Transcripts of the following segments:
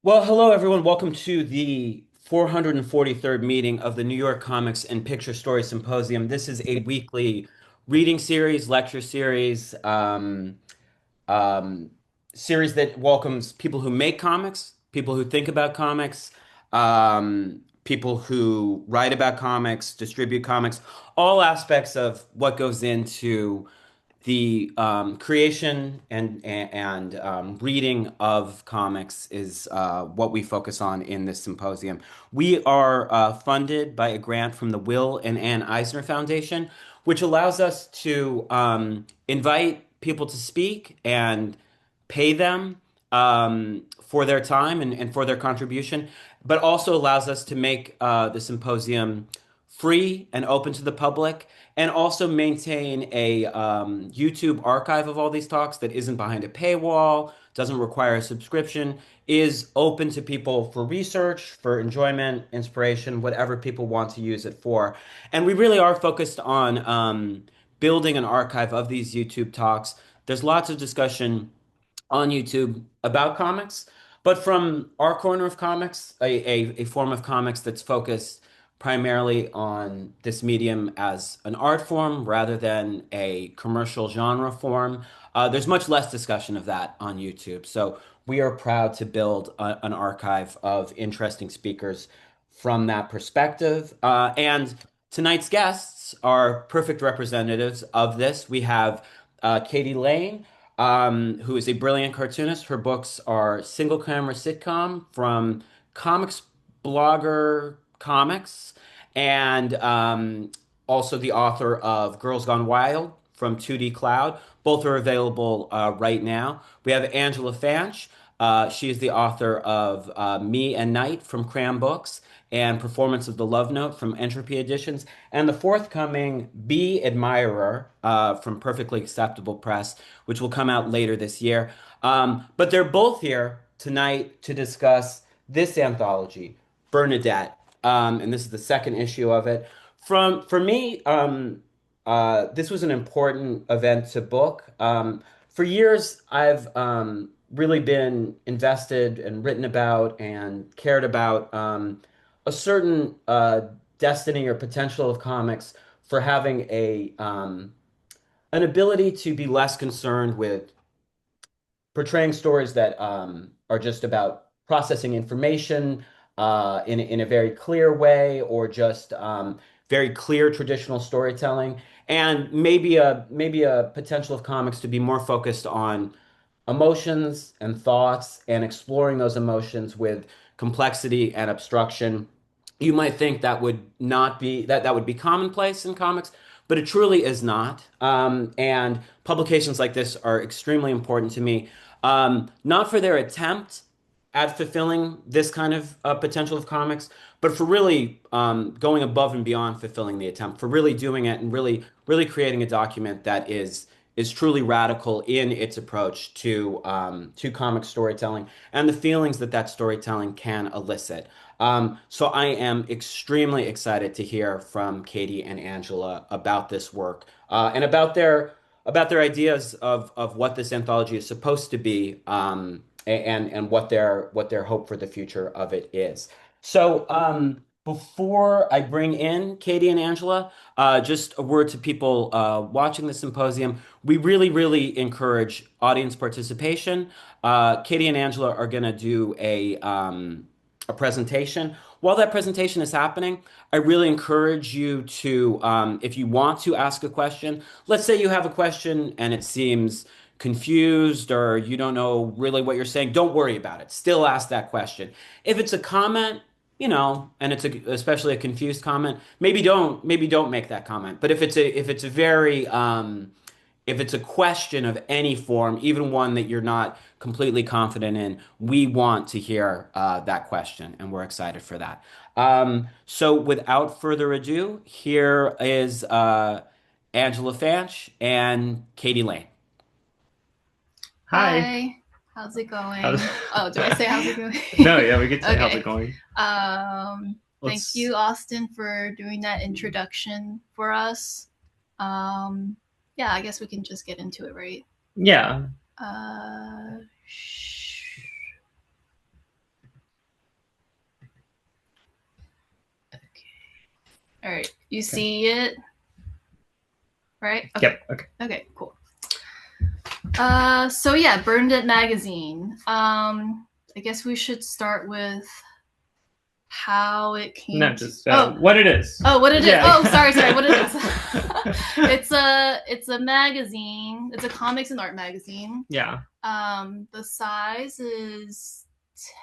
Well, hello everyone. Welcome to the 443rd meeting of the New York Comics and Picture-story Symposium. This is a weekly reading series, lecture series, um, series that welcomes people who make comics, people who think about comics, people who write about comics, distribute comics, all aspects of what goes into the creation and reading of comics is what we focus on in this symposium. We are funded by a grant from the Will and Ann Eisner Foundation, which allows us to invite people to speak and pay them for their time and for their contribution, but also allows us to make the symposium free and open to the public, and also maintain a YouTube archive of all these talks that isn't behind a paywall, doesn't require a subscription, is open to people for research, for enjoyment, inspiration, whatever people want to use it for. And we really are focused on building an archive of these YouTube talks. There's lots of discussion on YouTube about comics, but from our corner of comics, a form of comics that's focused primarily on this medium as an art form rather than a commercial genre form. There's much less discussion of that on YouTube. So we are proud to build an archive of interesting speakers from that perspective. And tonight's guests are perfect representatives of this. We have Katie Lane, who is a brilliant cartoonist. Her books are Single Camera Sitcom from Comics Blogger Comics, and also the author of Girls Gone Wild from 2D Cloud. Both are available right now. We have Angela Fanche. She is the author of Me and Night from Cram Books and Performance of the Love Note from Entropy Editions, and the forthcoming Be Admirer from Perfectly Acceptable Press, which will come out later this year. But they're both here tonight to discuss this anthology, Bernadette, and this is the second issue of it. For me, this was an important event to book. For years, I've really been invested and written about and cared about a certain destiny or potential of comics for having a an ability to be less concerned with portraying stories that are just about processing information in a very clear way, or just very clear traditional storytelling, and maybe a potential of comics to be more focused on emotions and thoughts and exploring those emotions with complexity and obstruction. You might think that would not be that would be commonplace in comics, but it truly is not. And publications like this are extremely important to me, not for their attempt at fulfilling this kind of potential of comics, but for really going above and beyond fulfilling the attempt, for really doing it and really creating a document that is truly radical in its approach to comic storytelling and the feelings that that storytelling can elicit. So I am extremely excited to hear from Katie and Angela about this work and about their ideas of what this anthology is supposed to be, and what their hope for the future of it is. So before I bring in Katie and Angela, just a word to people watching the symposium. We really encourage audience participation. Katie and Angela are going to do a presentation. While that presentation is happening, I really encourage you to, if you want to ask a question, let's say you have a question and it seems confused or you don't know really what you're saying, don't worry about it. Still ask that question. If it's a comment, and especially a confused comment, maybe don't make that comment. But if it's a very if it's a question of any form, even one that you're not completely confident in, we want to hear that question, and we're excited for that. So, without further ado, here is Angela Fanch and Katie Lane. Hi. Hi. How's it How's going? Oh, do I say how's it going? No, yeah, we could say how's it Okay. going. Thank Let's you, Austin, for doing that introduction for us. Um, yeah, I guess we can just get into it, right? Yeah. Uh, All right. You Okay. see it, right? Okay. Yep. Okay. Okay. Cool. So yeah, Bernadette magazine. I guess we should start with how it came. No, just what it is. Oh, what it is. Oh, sorry. What it is. It's a magazine. It's a comics and art magazine. Yeah. The size is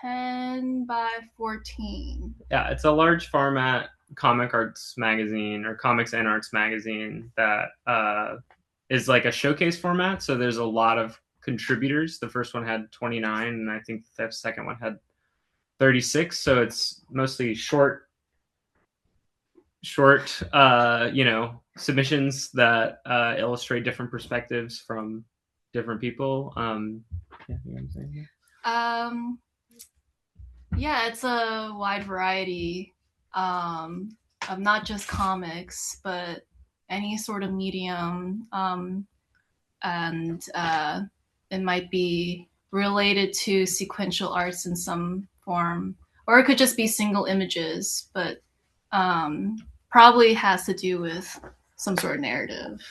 10 by 14. Yeah, it's a large format comic arts magazine or comics and arts magazine that is like a showcase format. So there's a lot of contributors. The first one had 29, and I think the second one had 36. So it's mostly short submissions that illustrate different perspectives from different people. Yeah, you know what I'm saying? Yeah, it's a wide variety of not just comics, but any sort of medium. And it might be related to sequential arts in some form, or it could just be single images, but probably has to do with some sort of narrative.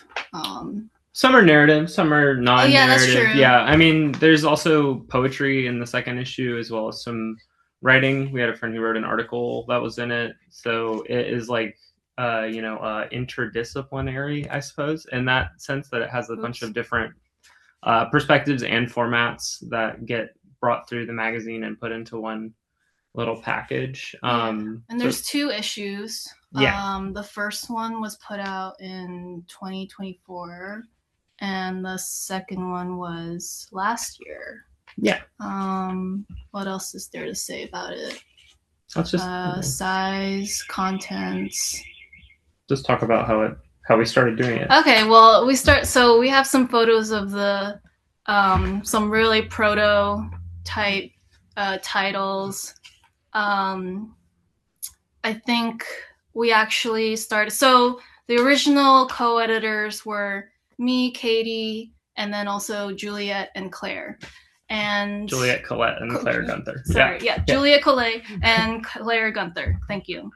Some are narrative, some are non-narrative. Yeah, that's true. Yeah, I mean, there's also poetry in the second issue, as well as some writing. We had a friend who wrote an article that was in it, so it is like interdisciplinary, I suppose, in that sense that it has a bunch of different perspectives and formats that get brought through the magazine and put into one little package. And there's 2 issues. Yeah. The first one was put out in 2024, and the second one was last year. Yeah. What else is there to say about it? Let's just size, contents. Just talk about how we started doing it. Okay, well, so we have some photos of the some really prototype titles. I think we actually started. So the original co-editors were me, Katie, and then also Juliet and Claire. And Juliet Collette and Claire Gunther. Sorry, yeah. Juliet Collette and Claire Gunther. Thank you.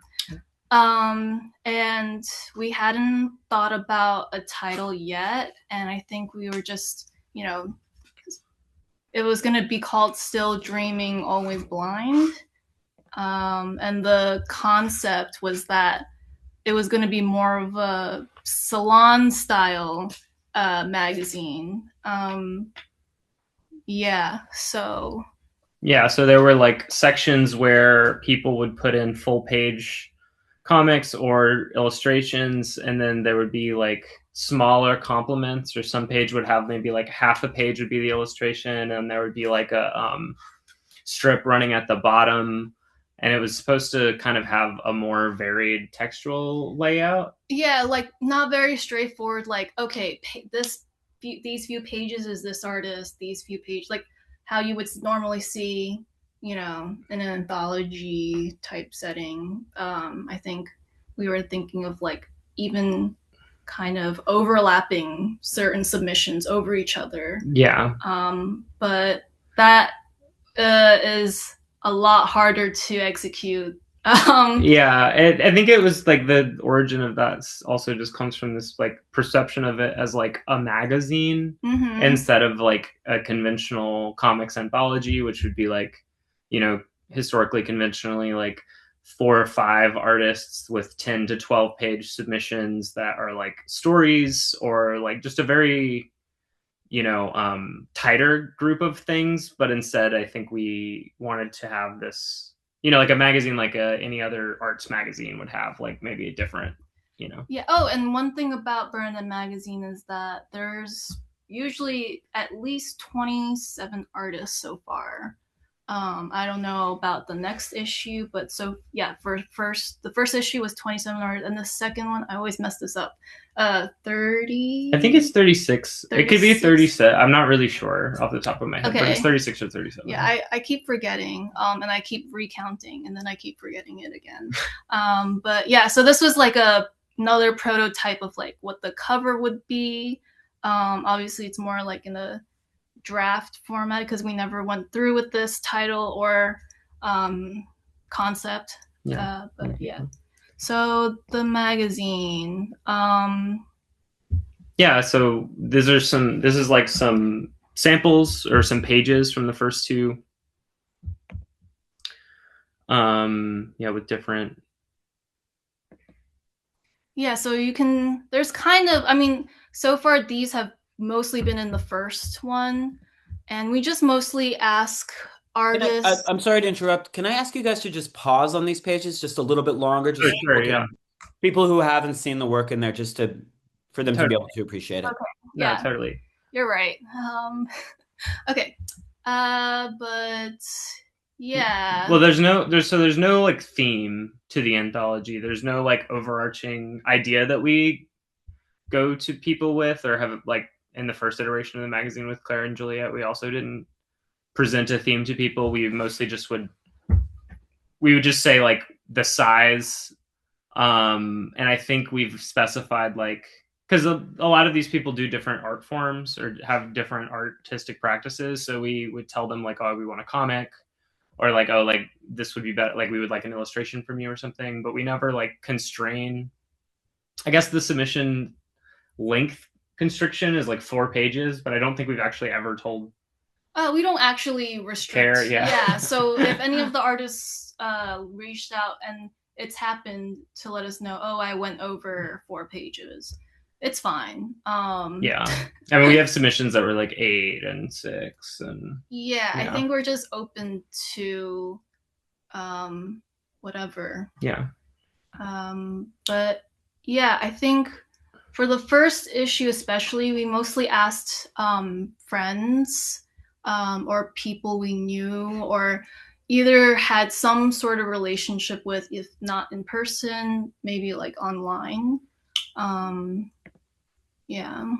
And we hadn't thought about a title yet, and I think we were just, it was going to be called Still Dreaming, Always Blind. And the concept was that it was going to be more of a salon style magazine. So there were like sections where people would put in full page comics or illustrations, and then there would be like smaller complements, or some page would have maybe like half a page would be the illustration, and there would be like a strip running at the bottom, and it was supposed to kind of have a more varied textual layout. Yeah, like not very straightforward, like, okay, these few pages is this artist, these few pages, like how you would normally see, in an anthology type setting. I think we were thinking of like even kind of overlapping certain submissions over each other. Yeah. But that is a lot harder to execute. I think it was like the origin of that also just comes from this like perception of it as like a magazine instead of like a conventional comics anthology, which would be like, historically conventionally like 4 or 5 artists with 10 to 12 page submissions that are like stories, or like just a very tighter group of things. But instead I think we wanted to have this, like a magazine like any other arts magazine would have, like maybe a different, Yeah. Oh, and one thing about Bernadette magazine is that there's usually at least 27 artists so far. I don't know about the next issue, but so yeah, the first issue was 27 artists, and the second one, I always mess this up. 30. I think it's 36. It could be 37. I'm not really sure off the top of my head, but it's 36 or 37. Yeah, I keep forgetting, and I keep recounting, and then I keep forgetting it again. But yeah, so this was like another prototype of like what the cover would be. Obviously, it's more like in a draft format because we never went through with this title or concept. Yeah. But yeah. So the magazine. Yeah, so this is like some samples or some pages from the first two. Yeah, with different. Yeah, so you can, there's kind of, I mean, so far these have mostly been in the first one, and we just mostly ask artists. I'm sorry to interrupt. Can I ask you guys to just pause on these pages just a little bit longer, just so Sure, people yeah. people who haven't seen the work in there, just for them to be able to appreciate it. Okay. Yeah, Yeah, totally. you're right. Okay. But yeah. Well, there's no like theme to the anthology. There's no like overarching idea that we go to people with, or have like in the first iteration of the magazine with Claire and Juliet, we also didn't present a theme to people. We mostly just would just say like the size, and I think we've specified like, because a lot of these people do different art forms or have different artistic practices, so we would tell them like, oh, we want a comic, or like, oh, like this would be better, like we would like an illustration from you or something, but we never like constrain. I guess the submission length constriction is like 4 pages, but I don't think we've actually ever told. We don't actually restrict. Yeah. Yeah. So if any of the artists reached out and it's happened to let us know, oh, I went over 4 pages, it's fine. Yeah. I mean, we have submissions that were like 8 and 6 and. Yeah, I think we're just open to whatever. Yeah. But yeah, I think for the first issue especially, we mostly asked friends or people we knew or either had some sort of relationship with, if not in person, maybe like online. Yeah. Do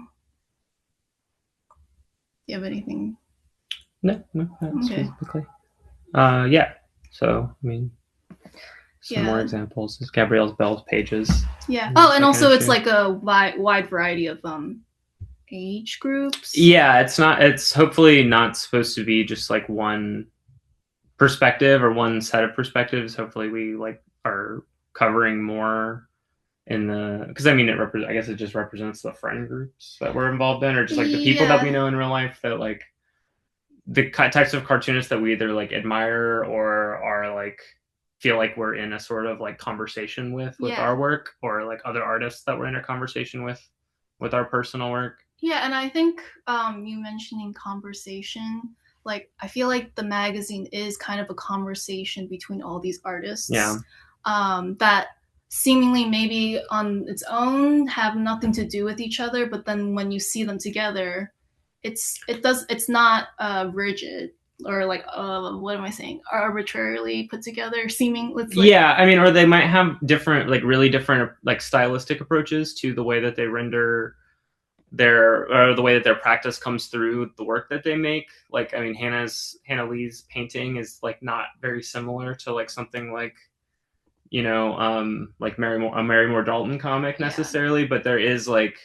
you have anything? No, not specifically. Yeah. So, I mean, some more examples. This is Gabrielle Bell's pages. Yeah. Oh, and also it's like a wide variety of age groups. Yeah, it's hopefully not supposed to be just like one perspective or one set of perspectives. Hopefully we like are covering more in the, because I mean I guess it just represents the friend groups that we're involved in, or just like the people that we know in real life, that like the types of cartoonists that we either like admire or are like feel like we're in a sort of like conversation with our work, or like other artists that we're in a conversation with our personal work. Yeah, and I think you mentioning conversation, like I feel like the magazine is kind of a conversation between all these artists. Yeah. That seemingly maybe on its own have nothing to do with each other, but then when you see them together, it's not rigid or like what am I saying, arbitrarily put together, seeming. Like, yeah, I mean, or they might have different, like really different like stylistic approaches to the way that they render or the way that their practice comes through the work that they make. Like, I mean, Hannah Lee's painting is like not very similar to like something like, you know, like a Mary Moore Dalton comic necessarily, but there is like,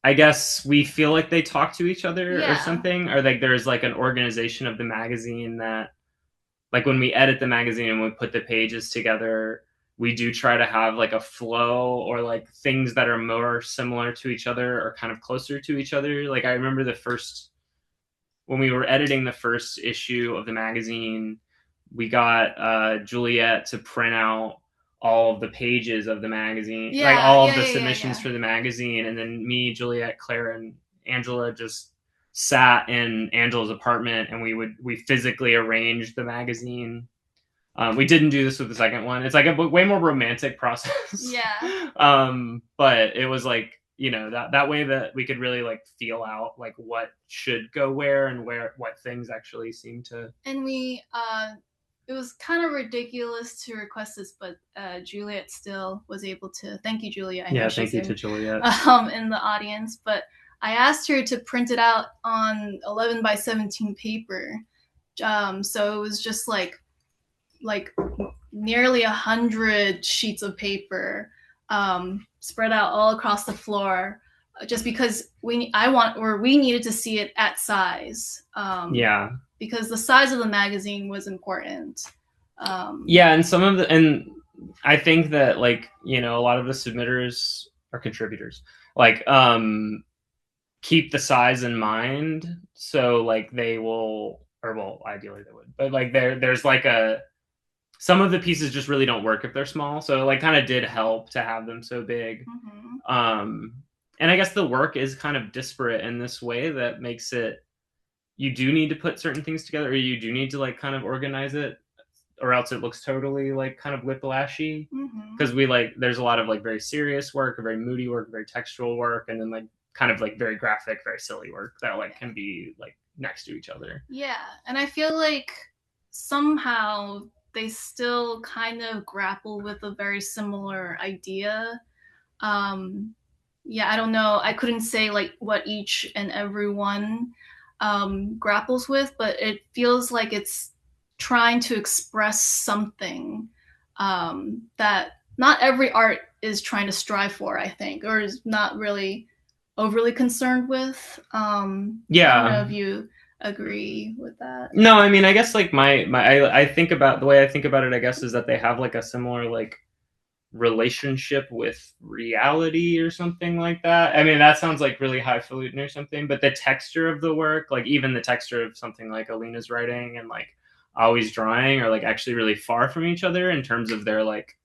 I guess we feel like they talk to each other or something, or like there's like an organization of the magazine that, like when we edit the magazine and we put the pages together, we do try to have like a flow or like things that are more similar to each other or kind of closer to each other. Like I remember when we were editing the first issue of the magazine, we got Juliet to print out all of the pages of the magazine, like all of the submissions for the magazine. And then me, Juliet, Claire, and Angela just sat in Angela's apartment and we physically arranged the magazine. We didn't do this with the second one. It's like a way more romantic process. Yeah. But it was like, you know, that way that we could really like feel out like what should go where and what things actually seem to. And we it was kind of ridiculous to request this, but Juliet still was able to. Thank you, Juliet. Thank you to Juliet. In the audience, but I asked her to print it out on 11 by 17 paper. So it was just like nearly 100 sheets of paper spread out all across the floor, just because we needed to see it at size. Because the size of the magazine was important. And some of the, and I think that like, you know, a lot of the submitters or contributors like keep the size in mind, so like they will, or well, ideally they would, but like there's like some of the pieces just really don't work if they're small, so it like kind of did help to have them so big. And I guess the work is kind of disparate in this way that makes it, you do need to put certain things together, or you do need to like kind of organize it, or else it looks totally like kind of whiplashy, because we like, there's a lot of like very serious work, very moody work, very textual work, and then like kind of like very graphic, very silly work that like can be like next to each other. Yeah, and I feel like somehow they still kind of grapple with a very similar idea. Yeah, I don't know. I couldn't say like what each and every one grapples with, but it feels like it's trying to express something that not every art is trying to strive for, I think, or is not really overly concerned with. Yeah. I don't know if you agree with that. No, I mean, I guess like I think about, the way I think about it, I guess, is that they have like a similar like relationship with reality or something like that. I mean, that sounds like really highfalutin or something, but the texture of the work, like even the texture of something like Alina's writing and like Always drawing, are like actually really far from each other in terms of their like,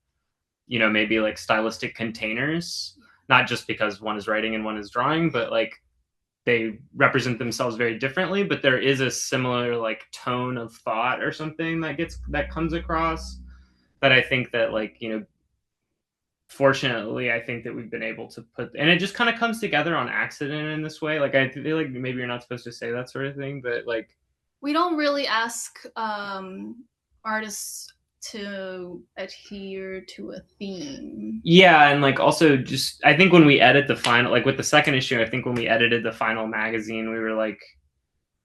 you know, maybe like stylistic containers, not just because one is writing and one is drawing, but like they represent themselves very differently, but there is a similar like tone of thought or something that comes across, that I think that like, you know, fortunately, I think that we've been able to put, and it just kind of comes together on accident in this way. Like I feel like maybe you're not supposed to say that sort of thing, but like we don't really ask artists to adhere to a theme. Yeah, and like also just, I think when we edit the final, like with the second issue, I think when we edited the final magazine, we were like,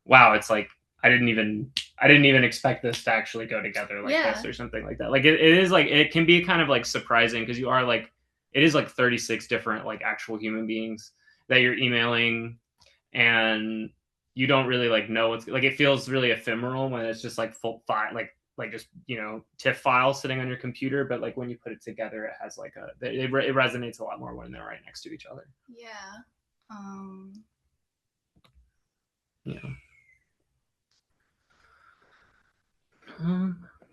wow, it's like I didn't even expect this to actually go together like this or something like that. Like it is like, it can be kind of like surprising, because you are like, it is like 36 different like actual human beings that you're emailing, and you don't really like know what's like, it feels really ephemeral when it's just like full file, like just, you know, TIFF files sitting on your computer, but like when you put it together, it has like it resonates a lot more when they're right next to each other. Yeah. Yeah.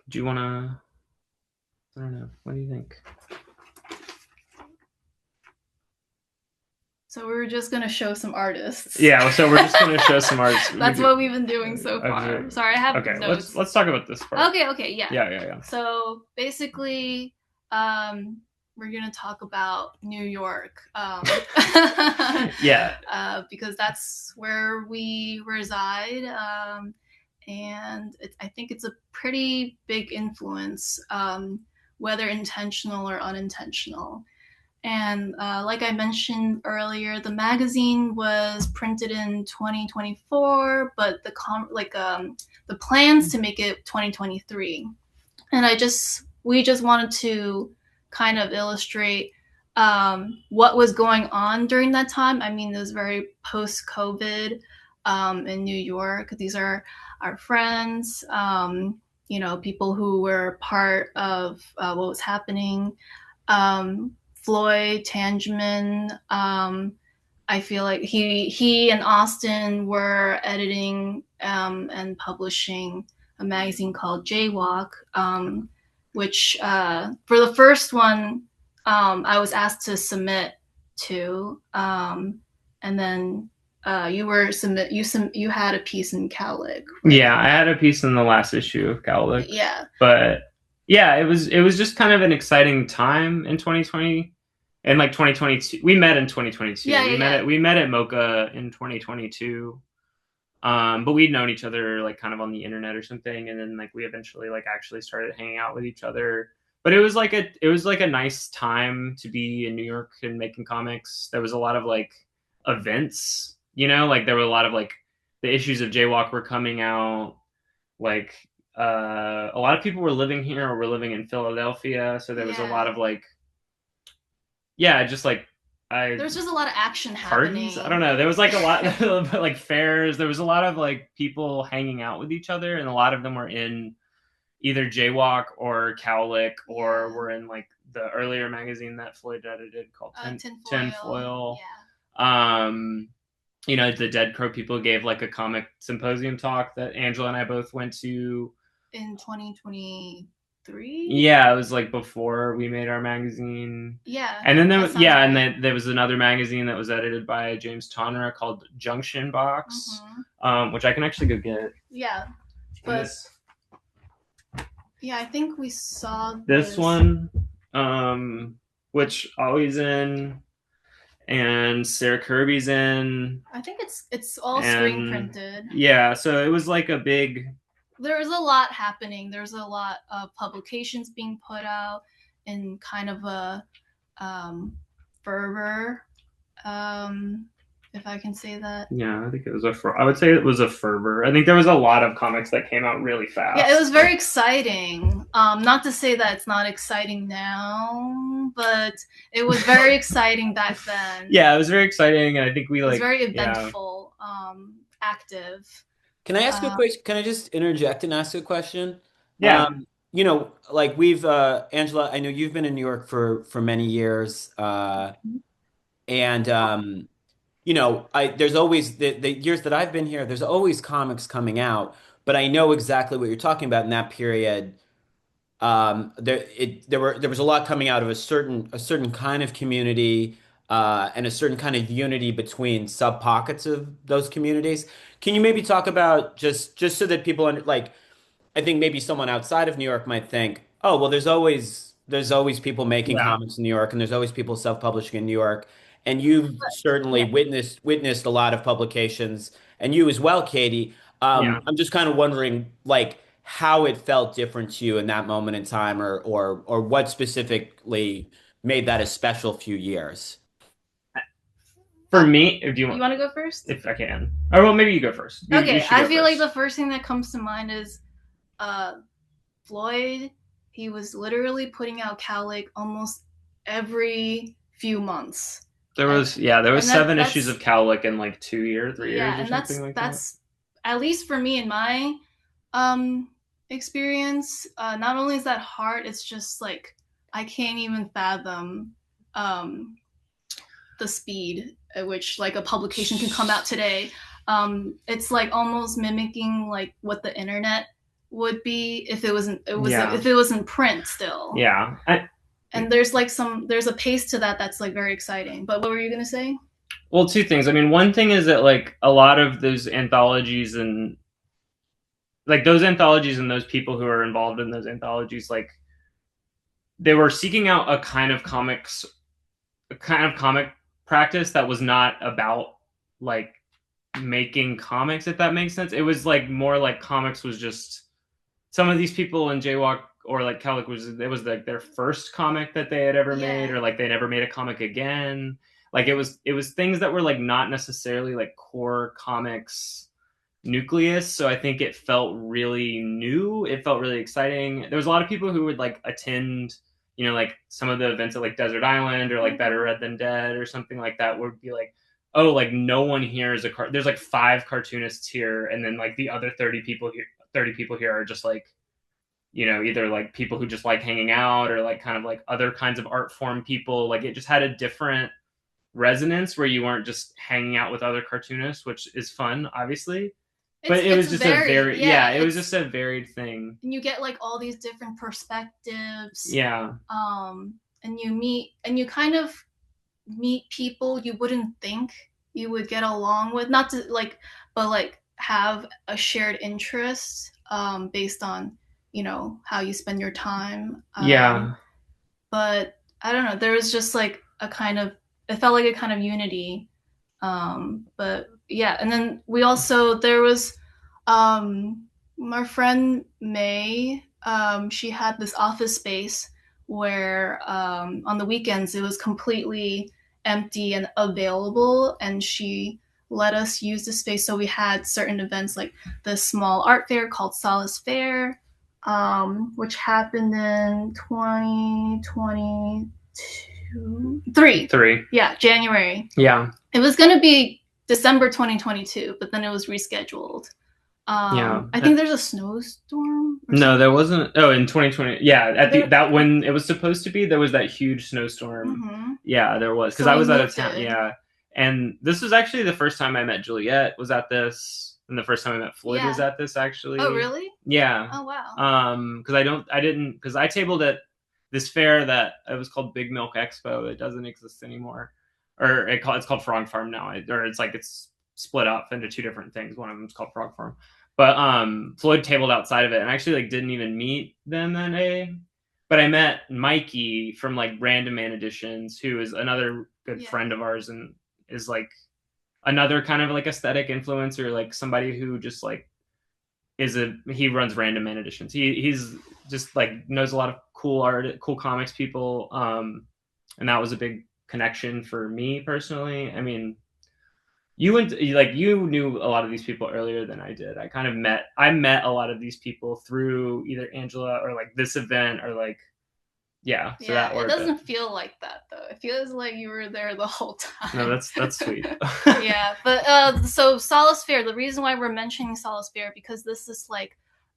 Do you want to? I don't know. What do you think? So we were just gonna show some artists. Yeah, so we're just gonna show some artists. That's what we've been doing so far. Sorry, I have notes. Let's talk about this part. Okay, yeah. Yeah. So basically, we're gonna talk about New York. Yeah. Because that's where we reside, and I think it's a pretty big influence, whether intentional or unintentional. And like I mentioned earlier, the magazine was printed in 2024, but the plans to make it 2023. And we just wanted to kind of illustrate what was going on during that time. I mean, it was very post-COVID in New York. These are our friends, you know, people who were part of what was happening. Floyd Tangeman, I feel like he and Austin were editing and publishing a magazine called Jaywalk, which for the first one I was asked to submit to, and then you had a piece in Cowlick. Right? Yeah, I had a piece in the last issue of Cowlick. Yeah, but yeah, it was just kind of an exciting time in 2020. And like 2022, we met in 2022. We met at Mocha in 2022. But we'd known each other like kind of on the internet or something, and then like we eventually like actually started hanging out with each other. But it was like a nice time to be in New York and making comics. There was a lot of like events, you know, like there were a lot of like the issues of Jaywalk were coming out, like a lot of people were living here or were living in Philadelphia, so there was a lot of like, just like there's just a lot of action happening. I don't know. There was like a lot of like fairs. There was a lot of like people hanging out with each other, and a lot of them were in either Jaywalk or Cowlick, or Yeah. were in like the earlier magazine that Floyd edited called Tinfoil. Yeah. You know, the Dead Crow people gave like a comic symposium talk that Angela and I both went to in 2023. Yeah, it was like before we made our magazine. Yeah. And then right. and then there was another magazine that was edited by James Tonner called Junction Box, which I can actually go get. Yeah, but yeah, I think we saw this one, which Ollie's in, and Sarah Kirby's in. I think it's all screen printed. Yeah, so it was like a big. There's a lot happening. There's a lot of publications being put out in kind of a fervor, if I can say that. Yeah, I think it was I would say it was a fervor. I think there was a lot of comics that came out really fast. Yeah, it was very exciting. Not to say that it's not exciting now, but it was very exciting back then. Yeah, it was very exciting, and I think it was very eventful, active. Can I ask you a question? Can I just interject and ask you a question? Yeah. You know, like we've Angela, I know you've been in New York for many years, and you know, there's always the years that I've been here, there's always comics coming out, but I know exactly what you're talking about in that period. There was a lot coming out of a certain kind of community, and a certain kind of unity between sub pockets of those communities. Can you maybe talk about just so that people like, I think maybe someone outside of New York might think, oh, well, there's always people making comics in New York, and there's always people self-publishing in New York, and you've certainly witnessed a lot of publications, and you as well, Katie. I'm just kind of wondering, like, how it felt different to you in that moment in time, or what specifically made that a special few years. For me, if you want to go first? If I can. Or well, maybe you go first. Okay, I feel like the first thing that comes to mind is Floyd. He was literally putting out Cowlick almost every few months. There was 7 issues of Cowlick in like 2 years, 3 years, or something like that. That's at least for me in my experience. Not only is that hard, it's just like I can't even fathom the speed at which like a publication can come out today. It's like almost mimicking like what the internet would be if it was in print still. Yeah. And there's a pace to that that's like very exciting. But what were you gonna say? Well, 2 things. I mean, one thing is that like a lot of those anthologies and those people who are involved in those anthologies, like they were seeking out a kind of comic practice that was not about like making comics, if that makes sense. It was like more like comics was just some of these people in Jaywalk or like Cowlick was like their first comic that they had ever made, or like they never made a comic again. Like it was things that were like not necessarily like core comics nucleus. So I think it felt really new. It felt really exciting. There was a lot of people who would like attend, you know, like some of the events at like Desert Island or like Better Red Than Dead or something like that, would be like, oh, like no one here is there's like 5 cartoonists here, and then like the other 30 people here are just like, you know, either like people who just like hanging out or like kind of like other kinds of art form people. Like it just had a different resonance where you weren't just hanging out with other cartoonists, which is fun, obviously. But it was just it was just a varied thing. And you get like all these different perspectives. Yeah. And you kind of meet people you wouldn't think you would get along with, not to like, but like have a shared interest based on, you know, how you spend your time. But I don't know, there was just like it felt like a kind of unity. But yeah, and then there was my friend May, she had this office space where on the weekends it was completely empty and available, and she let us use the space. So we had certain events like the small art fair called Solace Fair, which happened in 2023. Yeah, January. Yeah. It was going to be December 2022, but then it was rescheduled. I think there's a snowstorm. No, there wasn't. Oh, in 2020, yeah, that when it was supposed to be, there was that huge snowstorm. Yeah, there was, because I was out of town. Yeah, and this was actually the first time I met Juliet. Was at this, and the first time I met Floyd was at this actually. Oh, really? Yeah. Oh, wow. Because I tabled at this fair that it was called Big Milk Expo. It doesn't exist anymore, or it's called Frog Farm now. It's split up into two different things. One of them is called Frog Farm. But Floyd tabled outside of it, and I actually didn't even meet them that day. But I met Mikey from Random Man Editions, who is another good friend of ours, and is another kind of aesthetic influencer, somebody who just he runs Random Man Editions. He's just knows a lot of cool art, cool comics people, and that was a big connection for me personally. I mean, you knew a lot of these people earlier than I did. I met a lot of these people through either Angela or this event or that it doesn't feel like that though. It feels like you were there the whole time. No, that's sweet. Yeah, but so Solace Fair, the reason why we're mentioning Solace Fair, because this is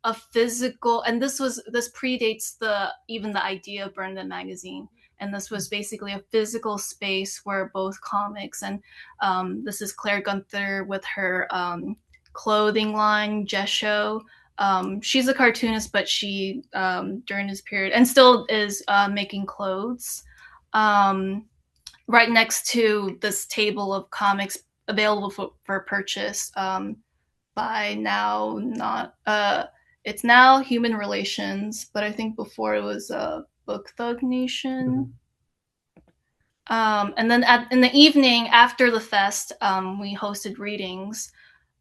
a physical, and this predates even the idea of Bernadette magazine. And this was basically a physical space where both comics, and this is Claire Gunther with her clothing line, Jesho. She's a cartoonist, but she, during this period, and still is making clothes, right next to this table of comics available for purchase by now, it's now Human Relations, but I think before it was Book Thug Nation. And then in the evening after the fest, we hosted readings,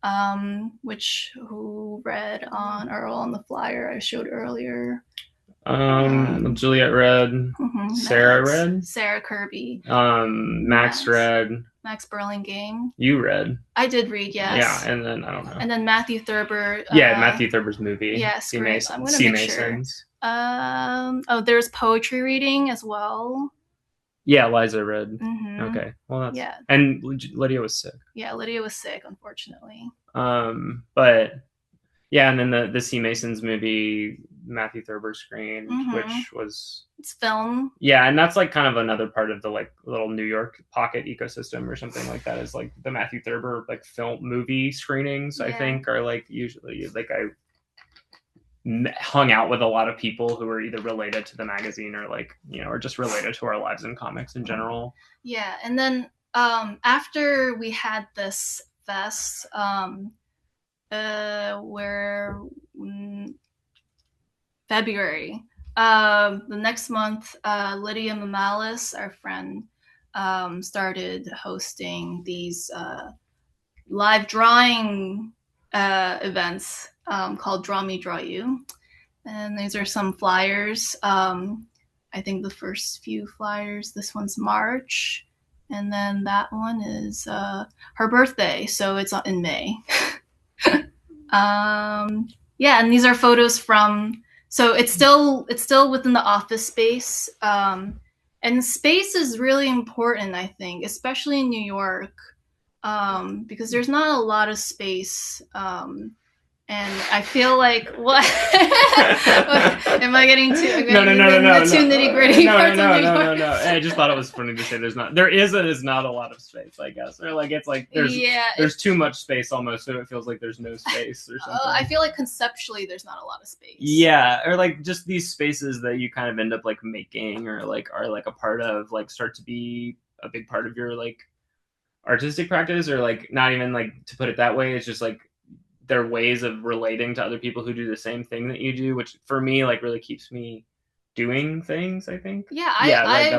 who read on Earl on the flyer I showed earlier. Juliet read, Sarah read, Sarah Kirby, Max read, Max Burlingame. You read. I did read, yes. Yeah, and then I don't know. And then Matthew Thurber. Matthew Thurber's movie. Yes, I'm gonna make Masons. Sure. There's poetry reading as well. Yeah, Liza read. Okay, well that's and Lydia was sick. Yeah, Lydia was sick, unfortunately. But yeah, and then the Sea Masons movie, Matthew Thurber screened, which was it's film. Yeah, and that's kind of another part of the little New York pocket ecosystem or something like that. Is the Matthew Thurber film movie screenings. I think are usually I hung out with a lot of people who were either related to the magazine or or just related to our lives in comics in general. Yeah, and then after we had this fest, where February, the next month, Lydia Mamalis, our friend, started hosting these live drawing events called Draw Me, Draw You. And these are some flyers. I think the first few flyers, this one's March. And then that one is her birthday. So it's in May. And these are photos from, so it's still within the office space. And space is really important, I think, especially in New York, because there's not a lot of space. And I feel like what am I getting to? No. Too nitty gritty. No. I just thought it was funny to say there's not a lot of space, I guess, or there's too much space almost, so it feels like there's no space or something. I feel like conceptually there's not a lot of space. Yeah, or just these spaces that you kind of end up making or are a part of start to be a big part of your artistic practice, or not even to put it that way. It's just they're ways of relating to other people who do the same thing that you do, which for me really keeps me doing things, I think. I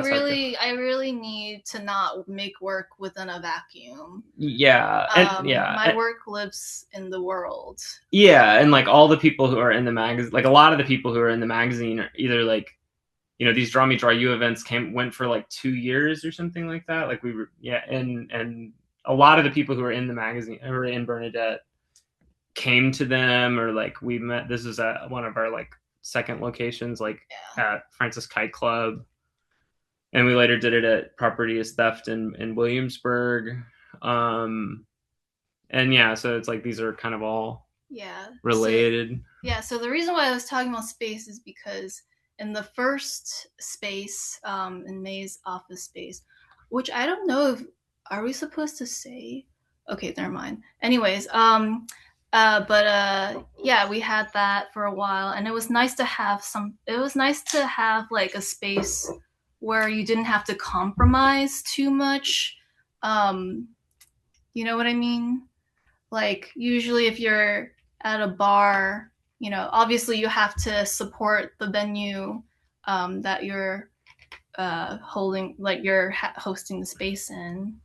really need to not make work within a vacuum. My work lives in the world. And all the people who are in the magazine, a lot of the people who are in the magazine are either these Draw Me, Draw You events went for 2 years or something like that. And a lot of the people who are in the magazine who are in Bernadette came to them, or we met. This is at one of our second locations, at Francis Kite Club, and we later did it at Property is Theft in Williamsburg. So it's these are kind of all related. So the reason why I was talking about space is because in the first space, in May's office space, which I don't know if are we supposed to say. Okay, never mind. Anyways, yeah, we had that for a while, and it was nice to have like a space where you didn't have to compromise too much. You know what I mean? Like usually if you're at a bar, obviously you have to support the venue that you're holding, like you're hosting the space in.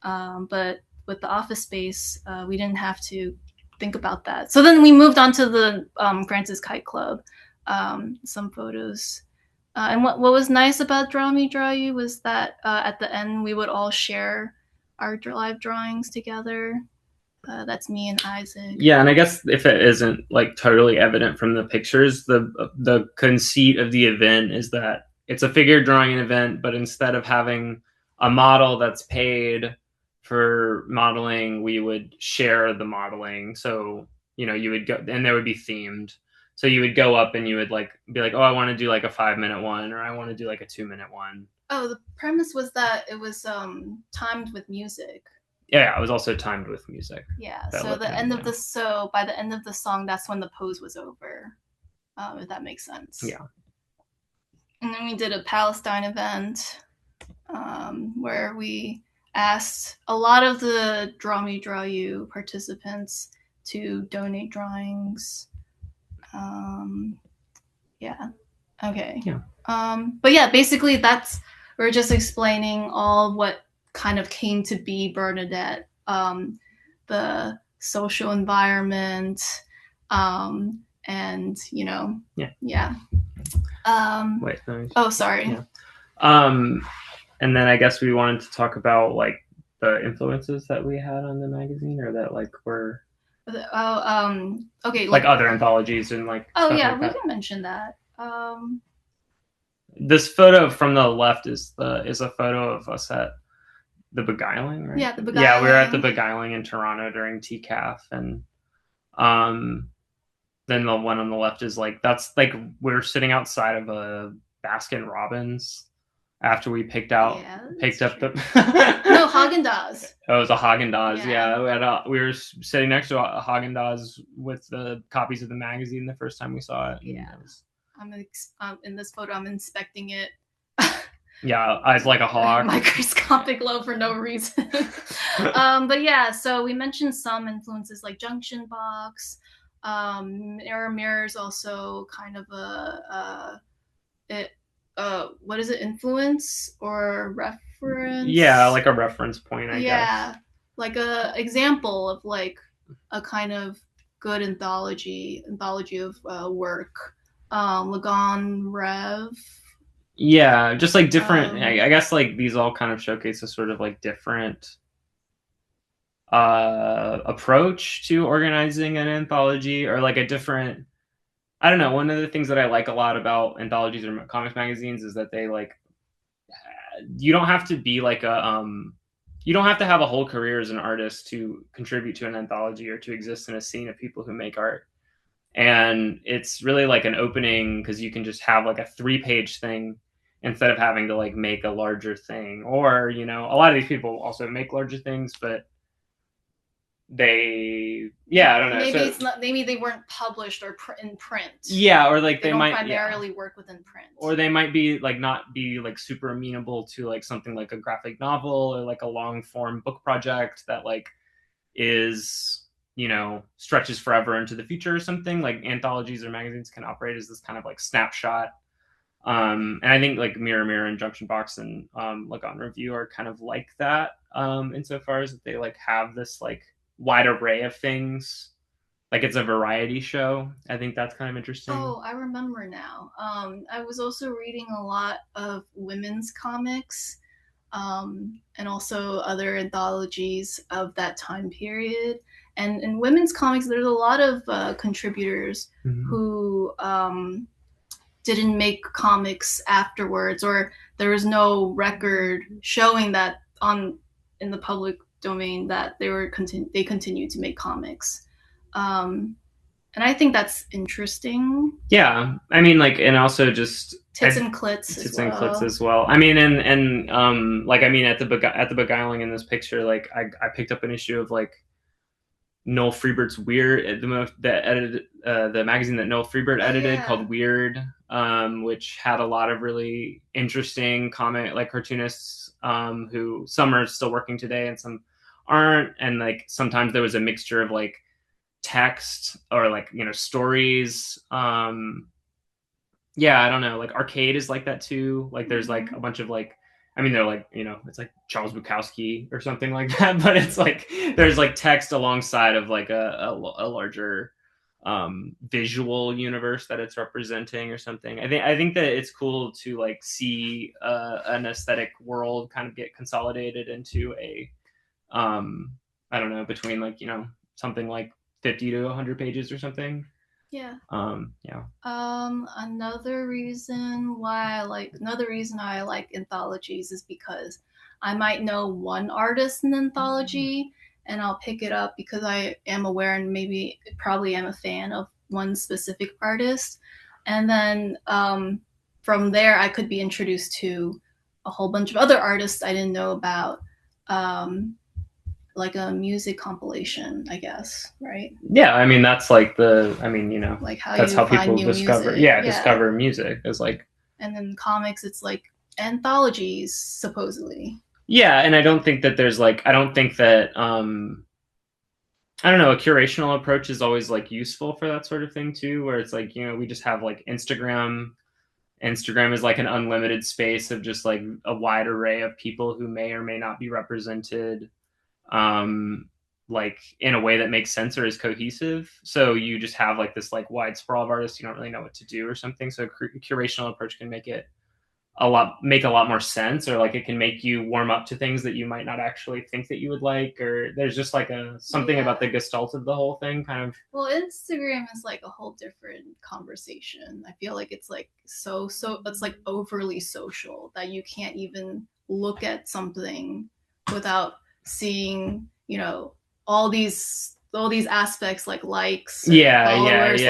But with the office space, we didn't have to think about that. So then we moved on to the Francis Kite Club. Some photos. And what was nice about Draw Me, Draw You was that at the end we would all share our live drawings together. That's me and Isaac. Yeah, and I guess if it isn't like totally evident from the pictures, the conceit of the event is that it's a figure drawing event, but instead of having a model that's paid for modeling, we would share the modeling. So, you would go, and they would be themed. So you would go up and you would like be like, oh, I want to do like a 5-minute one, or I want to do like a 2-minute one. Oh, the premise was that it was timed with music. Yeah, it was also timed with music. Yeah, so by the end of the song, that's when the pose was over. If that makes sense. Yeah. And then we did a Palestine event where we asked a lot of the Draw Me, Draw You participants to donate drawings. Yeah. Okay. Yeah. But yeah, basically we're just explaining all what kind of came to be Bernadette, the social environment, and yeah. Wait. Oh, sorry. Yeah. And then I guess we wanted to talk about like the influences that we had on the magazine, or that like were. Okay. Like other anthologies and like. Oh yeah, we can mention that. This photo from the left is a photo of us at the Beguiling, right? Yeah, the Beguiling. Yeah, we were at the Beguiling in Toronto during TCAF, and then the one on the left is like that's like we're sitting outside of a Baskin Robbins after we picked up the no Haagen-Dazs. Oh, it was a Haagen-Dazs. Yeah, we were sitting next to a Haagen-Dazs with the copies of the magazine the first time we saw it. Yeah, in this photo, I'm inspecting it. Yeah, eyes like a hawk. Microscopic low for no reason. But yeah, so we mentioned some influences like Junction Box. Mirror is also kind of what is it, influence or reference? Yeah, like a reference point, I guess. Yeah, like a example of like a kind of good anthology of work. Lagon Rev. Yeah, just like different. I guess like these all kind of showcase a sort of like different approach to organizing an anthology, or like a different. I don't know. One of the things that I like a lot about anthologies or comics magazines is that they like. You don't have to be like you don't have to have a whole career as an artist to contribute to an anthology or to exist in a scene of people who make art. And it's really like an opening because you can just have like a 3-page thing instead of having to like make a larger thing. Or, a lot of these people also make larger things, but I don't know. Maybe they weren't published or in print. Yeah, or like they might primarily work within print. Or they might be like not be like super amenable to like something like a graphic novel or like a long form book project that like is stretches forever into the future or something. Like anthologies or magazines can operate as this kind of like snapshot. And I think like Mirror and Junction Box and Lagon Review are kind of like that insofar as that they like have this like wide array of things. Like it's a variety show. I think that's kind of interesting. Oh, I remember now. I was also reading a lot of women's comics and also other anthologies of that time period. And in women's comics, there's a lot of contributors who didn't make comics afterwards, or there was no record showing that in the public domain that they continued to make comics. And I think that's interesting. Yeah, I mean, like, and also just tits and clits as well. I mean, and like, I mean, at the beguiling in this picture, like, I picked up an issue of like Noel Freebert's Weird, the magazine that Noel Freebert edited called Weird, which had a lot of really interesting cartoonists, who some are still working today and some aren't, and like sometimes there was a mixture of like text or like, you know, stories. Yeah, I don't know, like Arcade is like that too. Like there's like a bunch of like, I mean, they're like, you know, it's like Charles Bukowski or something like that, but it's like there's like text alongside of like a larger visual universe that it's representing or something. I think that it's cool to like see an aesthetic world kind of get consolidated into a I don't know, between like, you know, something like 50 to 100 pages or something. Yeah. Yeah. Another reason I like anthologies is because I might know one artist in anthology and I'll pick it up because I am aware and probably am a fan of one specific artist. And then from there, I could be introduced to a whole bunch of other artists I didn't know about. Like a music compilation, I guess, right? Yeah, I mean that's like I mean, you know, like that's how people discover music. Discover music is like. And then comics, it's like anthologies, supposedly. Yeah, and I don't think that I don't think that I don't know, a curational approach is always like useful for that sort of thing too, where it's like, you know, we just have like Instagram is like an unlimited space of just like a wide array of people who may or may not be represented like in a way that makes sense or is cohesive. So you just have like this like wide sprawl of artists, you don't really know what to do or something. So a curational approach can make a lot more sense, or like it can make you warm up to things that you might not actually think that you would like, or there's just like something about the gestalt of the whole thing kind of. Well, Instagram is like a whole different conversation. I feel like it's like so it's like overly social that you can't even look at something without seeing, you know, all these aspects like likes, followers,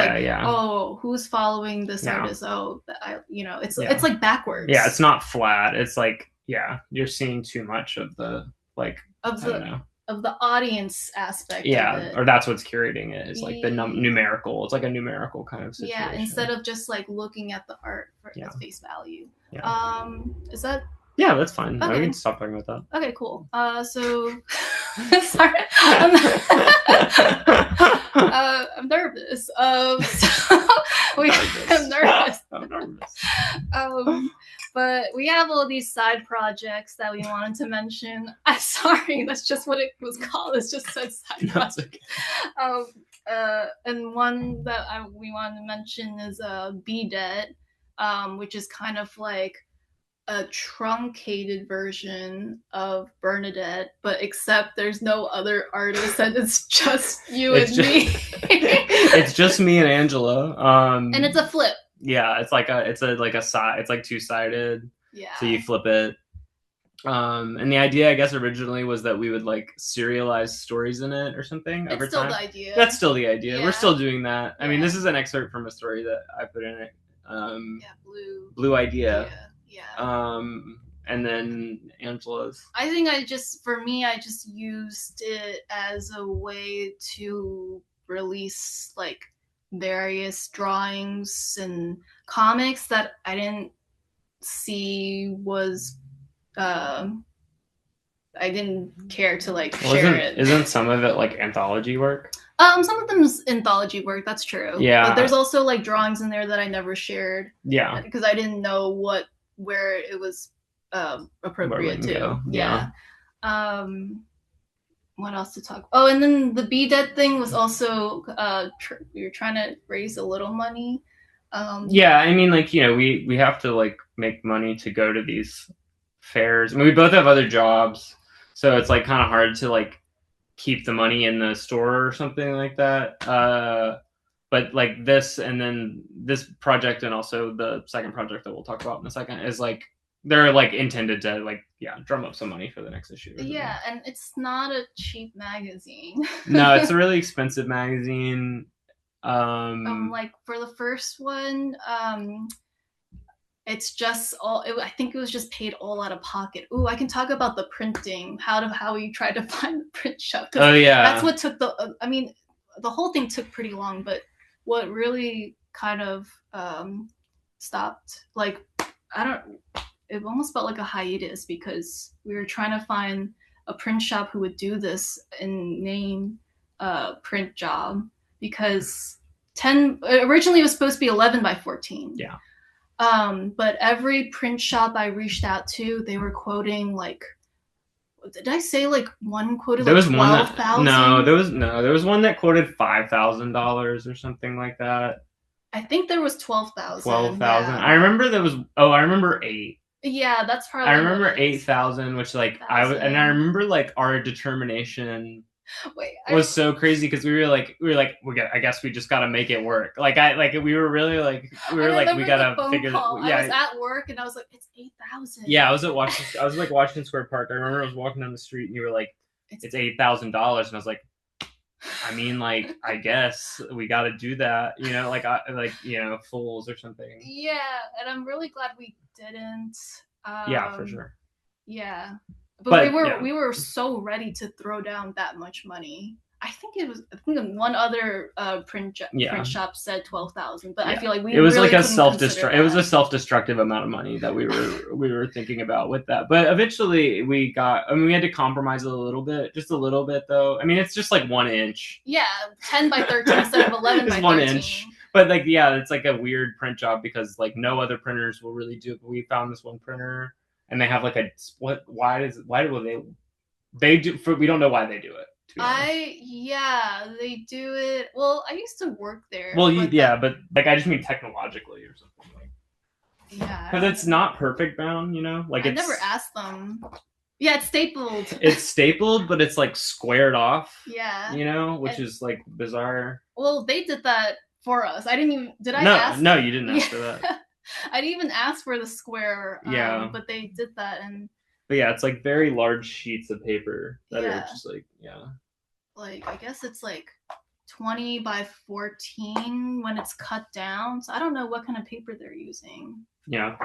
oh, who's following this artist? Oh, you know, it's like backwards. Yeah, it's not flat. It's like, yeah, you're seeing too much of the like of the audience aspect. Yeah, of it. Or that's what's curating it is like the numerical. It's like a numerical kind of situation. Yeah, instead of just like looking at the art for its face value. Is that? Yeah, that's fine. Okay. We can stop talking about that. Okay, cool. So sorry, I'm nervous. So I'm nervous. But we have all these side projects that we wanted to mention. I'm sorry, that's just what it was called. It's just said side project. And one that we wanted to mention is Bernadette, which is kind of like a truncated version of Bernadette, but except there's no other artist and it's just you and me. It's just me and Angela. And it's a flip. Yeah, it's like it's like two-sided. Yeah. So you flip it. And the idea, I guess, originally was that we would like serialize stories in it or something over time. That's still the idea. That's still the idea. Yeah. We're still doing that. I mean, this is an excerpt from a story that I put in it. Blue Idea. Yeah. And then Angela's. I think I just used it as a way to release like various drawings and comics that I didn't see was I didn't care to like share it. Isn't some of it like anthology work? Some of them is anthology work, that's true. Yeah. But there's also like drawings in there that I never shared. Yeah. Because I didn't know where it was appropriate to. Yeah. What else to talk? Oh, and then the Bernadette thing was also we were trying to raise a little money. Yeah, I mean, like, you know, we have to like make money to go to these fairs. I mean, we both have other jobs, so it's like kind of hard to like keep the money in the store or something like that. But like this, and then this project, and also the second project that we'll talk about in a second, is like they're like intended to like drum up some money for the next issue. Yeah, and it's not a cheap magazine. No, it's a really expensive magazine. Like for the first one, it's just all. I think it was just paid all out of pocket. Ooh, I can talk about the printing. How we tried to find the print shop. Oh yeah, that's what took the. I mean, the whole thing took pretty long, but what really kind of stopped, like, I don't. It almost felt like a hiatus because we were trying to find a print shop who would do this in name print job, because 10 originally it was supposed to be 11 by 14. Yeah. But every print shop I reached out to, they were quoting like, did I say like one quoted there like was 12,000? There was one that quoted $5,000 or something like that. I think there was 12,000. 12,000. Yeah. I remember there was. Oh, I remember 8. Yeah, that's probably. I remember 8,000, which like I remember like our determination. Was so crazy because we were like I guess we just got to make it work. We were really like we gotta figure. Yeah, I was at work and I was like, it's 8,000. Yeah, I was at Washington Square Park. I remember I was walking down the street and you were like, it's $8,000, and I was like, I mean, like, I guess we got to do that, fools or something. Yeah, and I'm really glad we didn't. Yeah, for sure. Yeah. But we were so ready to throw down that much money. I think one other print shop said 12,000, but I feel like it was really like it was a self-destructive amount of money that we were thinking about with that. But eventually we had to compromise a little bit, just a little bit though. I mean, it's just like 1 inch. Yeah, 10 by 13 instead of 11 by 13. 1 inch. But like, yeah, it's like a weird print job because like no other printers will really do it. But we found this one printer. And they have like why do they do we don't know why they do it. They do it. Well, I used to work there. Well, but like I just mean technologically or something like. Yeah. Because it's not perfect bound, like I never asked them. Yeah, it's stapled. It's stapled, but it's like squared off. Yeah. Which is like bizarre. Well, they did that for us. I didn't even. Did I ask? No, you didn't ask for that. I didn't even ask for the square. But they did that, But yeah, it's like very large sheets of paper that are just like Like I guess it's like 20 by 14 when it's cut down. So I don't know what kind of paper they're using. Yeah.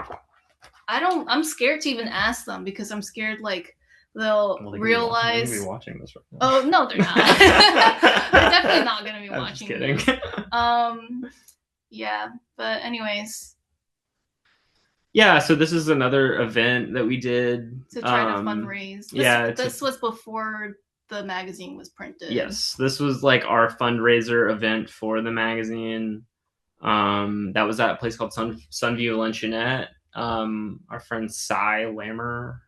I'm scared to even ask them because I'm scared like they'll realize. They're gonna be watching this right now. Oh no, they're not. They're definitely not gonna be watching. I'm just kidding. Yeah, but anyways. Yeah, so this is another event that we did to try to fundraise. This was before the magazine was printed. Yes, this was like our fundraiser event for the magazine. That was at a place called Sunview Luncheonette. Our friend Cy Lammer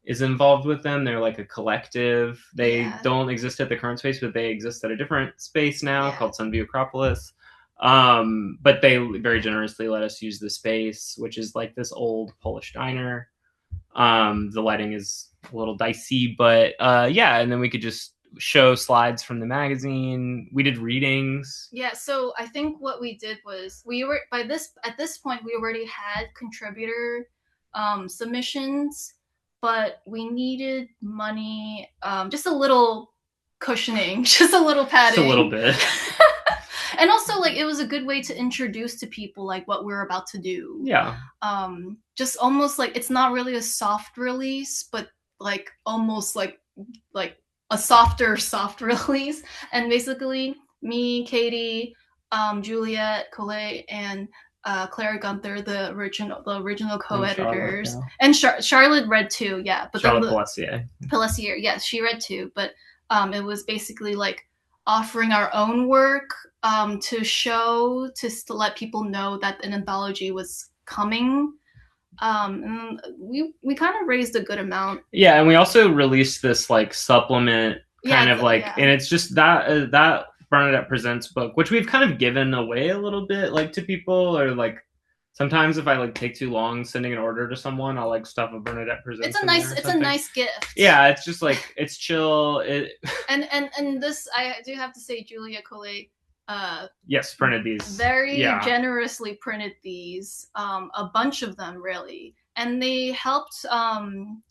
is involved with them. They're like a collective. They don't exist at the current space, but they exist at a different space now called Sunview Acropolis. But they very generously let us use the space, which is like this old Polish diner. The lighting is a little dicey, but and then we could just show slides from the magazine. We did readings. Yeah, so I think what we did was at this point we already had contributor submissions, but we needed money, just a little cushioning, just a little padding. Just a little bit. And also, like, it was a good way to introduce to people, like, what we're about to do. Yeah. Just almost like, it's not really a soft release, but, like, almost like a softer release. And basically, me, Katie, Juliette Collet, and Claire Gunther, the original co-editors. And Charlotte read too, yeah. But Charlotte Pellessier. Pellessier, yes, she read too. But it was basically, like, offering our own work to show, to let people know that an anthology was coming. And we kind of raised a good amount. Yeah, and we also released this like supplement and it's just that Bernadette Presents book, which we've kind of given away a little bit, like, to people, or like sometimes if I like take too long sending an order to someone, I'll like stuff a Bernadette Presents. It's a nice gift. Yeah, it's just like it's chill. And this, I do have to say, Julia Collet printed these very generously printed these, a bunch of them really, and they helped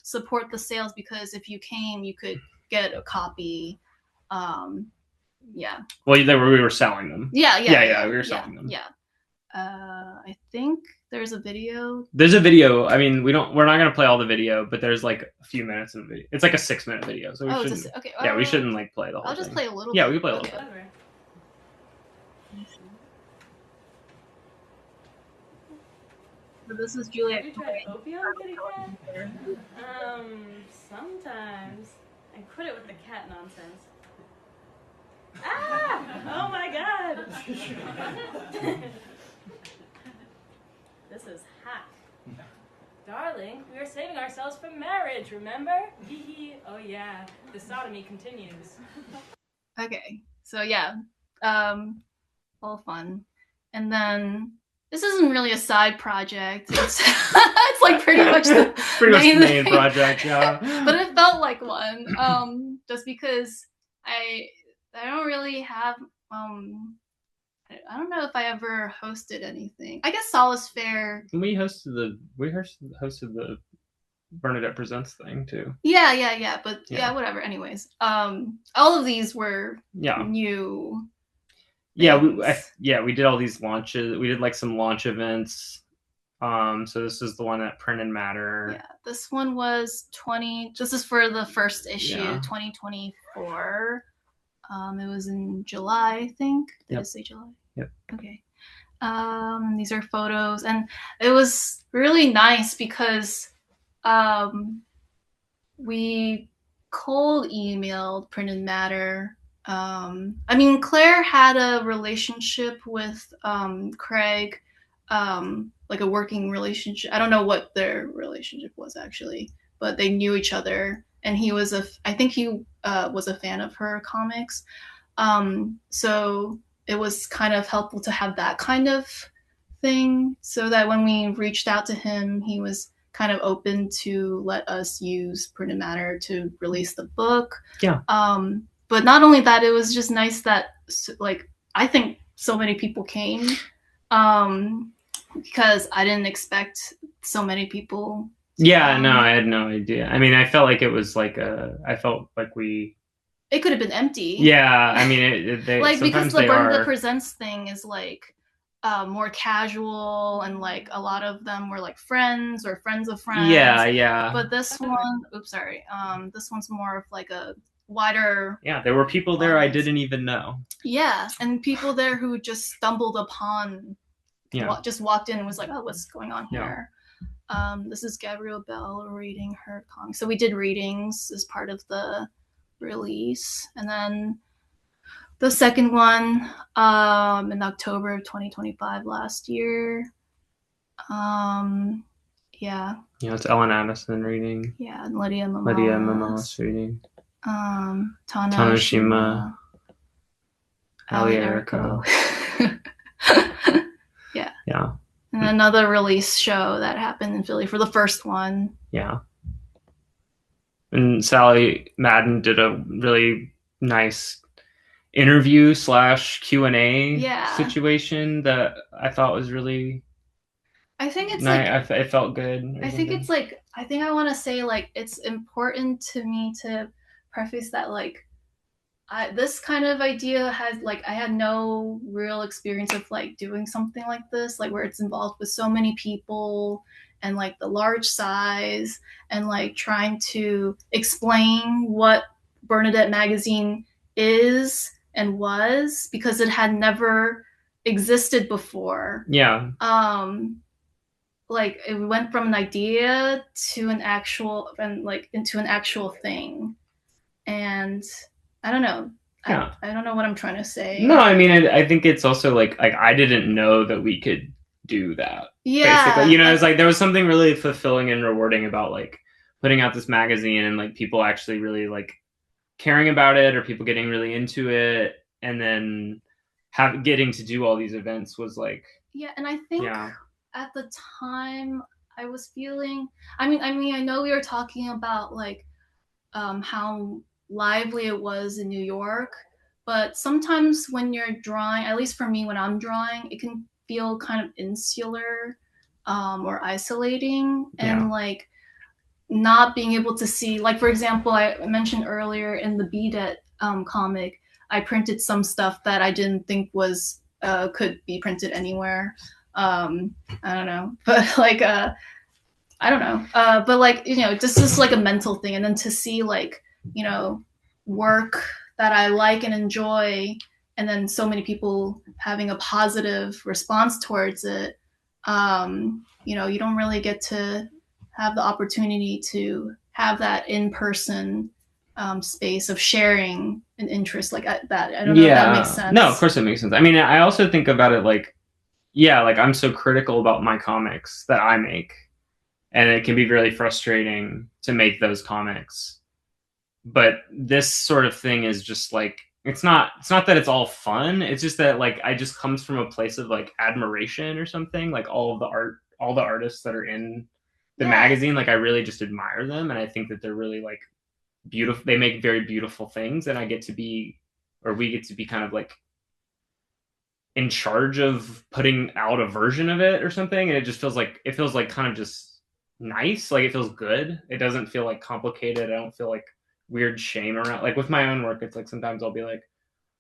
support the sales because if you came, you could get a copy. Yeah. Well, we were selling them. Yeah, we were selling them. Yeah. I think there's a video. There's a video. I mean, we're not gonna play all the video, but there's like a few minutes of the video. It's like a 6-minute video, so we shouldn't. Okay. Yeah, we shouldn't like play the whole I'll just thing. play a little. Yeah, bit. we can play a little bit. So this is Juliet. Have you tried opium, kitty cat? Sometimes. And quit it with the cat nonsense. Ah! Oh my god! This is hot. Darling, we are saving ourselves for marriage, remember? Hee hee. Oh yeah, the sodomy continues. Okay, so yeah, all fun. And then this isn't really a side project. It's it's like pretty much the main project, yeah. But it felt like one, just because I don't really have I don't know if I ever hosted anything. I guess Solace Fair. We hosted the Bernadette Presents thing too. Yeah. But yeah, whatever. Anyways, all of these were new. Yeah, we did all these launches. We did like some launch events. So this is the one at Print and Matter. Yeah, this one was This is for the first issue, 2024. It was in July, I think. Did it say July? Yep. Okay. These are photos, and it was really nice because we cold emailed Print and Matter. I mean, Claire had a relationship with Craig, like a working relationship. I don't know what their relationship was actually, but they knew each other, and I think he was a fan of her comics. So it was kind of helpful to have that kind of thing, so that when we reached out to him, he was kind of open to let us use Print and Matter to release the book. Yeah. But not only that, it was just nice that, like, I think so many people came, because I didn't expect so many people. Yeah, no, I had no idea. I mean, I felt like it was like it could have been empty. Yeah, I mean, like, because the Bernadette Presents thing is like more casual, and like a lot of them were like friends or friends of friends. Yeah. But this one, this one's more of like a wider. Yeah, there were people there I didn't even know. Yeah, and people there who just stumbled upon. Yeah. Just walked in and was like, "Oh, what's going on here?" This is Gabrielle Bell reading her comic. So we did readings as part of the release, and then the second one in October of 2025 last year. It's Ellen Addison reading. Yeah, and Lydia Mamalis reading. Tanoshima, Ali Erico. Yeah. And another release show that happened in Philly for the first one. Yeah. And Sally Madden did a really nice interview / Q&A situation that I thought was really. I think it's nice. It felt good. I think it's like, I think I want to say, like, it's important to me to preface that, like, this kind of idea has, like, I had no real experience of like doing something like this, like where it's involved with so many people and like the large size, and like trying to explain what Bernadette magazine is and was, because it had never existed before. Yeah. Like, it went from an idea to an actual, and like into an actual thing. And I don't know. Yeah. I don't know what I'm trying to say. No, I mean, I think it's also like I didn't know that we could do that. Yeah. Basically, it's like there was something really fulfilling and rewarding about like putting out this magazine and like people actually really like caring about it, or people getting really into it, and then getting to do all these events was like. Yeah, and I think at the time I was feeling. I mean, I know we were talking about like how lively it was in New York, but sometimes when you're drawing, at least for me when I'm drawing, it can feel kind of insular or isolating, and like not being able to see, like, for example, I mentioned earlier in the Bernadette comic, I printed some stuff that I didn't think was could be printed anywhere. I don't know, but like I don't know, but like this is like a mental thing, and then to see like work that I like and enjoy, and then so many people having a positive response towards it. You don't really get to have the opportunity to have that in person space of sharing an interest like that. I don't know if that makes sense. No, of course it makes sense. I mean, I also think about it like, yeah, like I'm so critical about my comics that I make, and it can be really frustrating to make those comics. But this sort of thing is just like, it's not that it's all fun. It's just that like I just comes from a place of like admiration or something. Like all the artists that are in the magazine, like I really just admire them, and I think that they're really like beautiful. They make very beautiful things, and we get to be kind of like in charge of putting out a version of it or something. And it just feels like kind of just nice. Like it feels good. It doesn't feel like complicated. I don't feel like weird shame around, like with my own work. It's like sometimes I'll be like,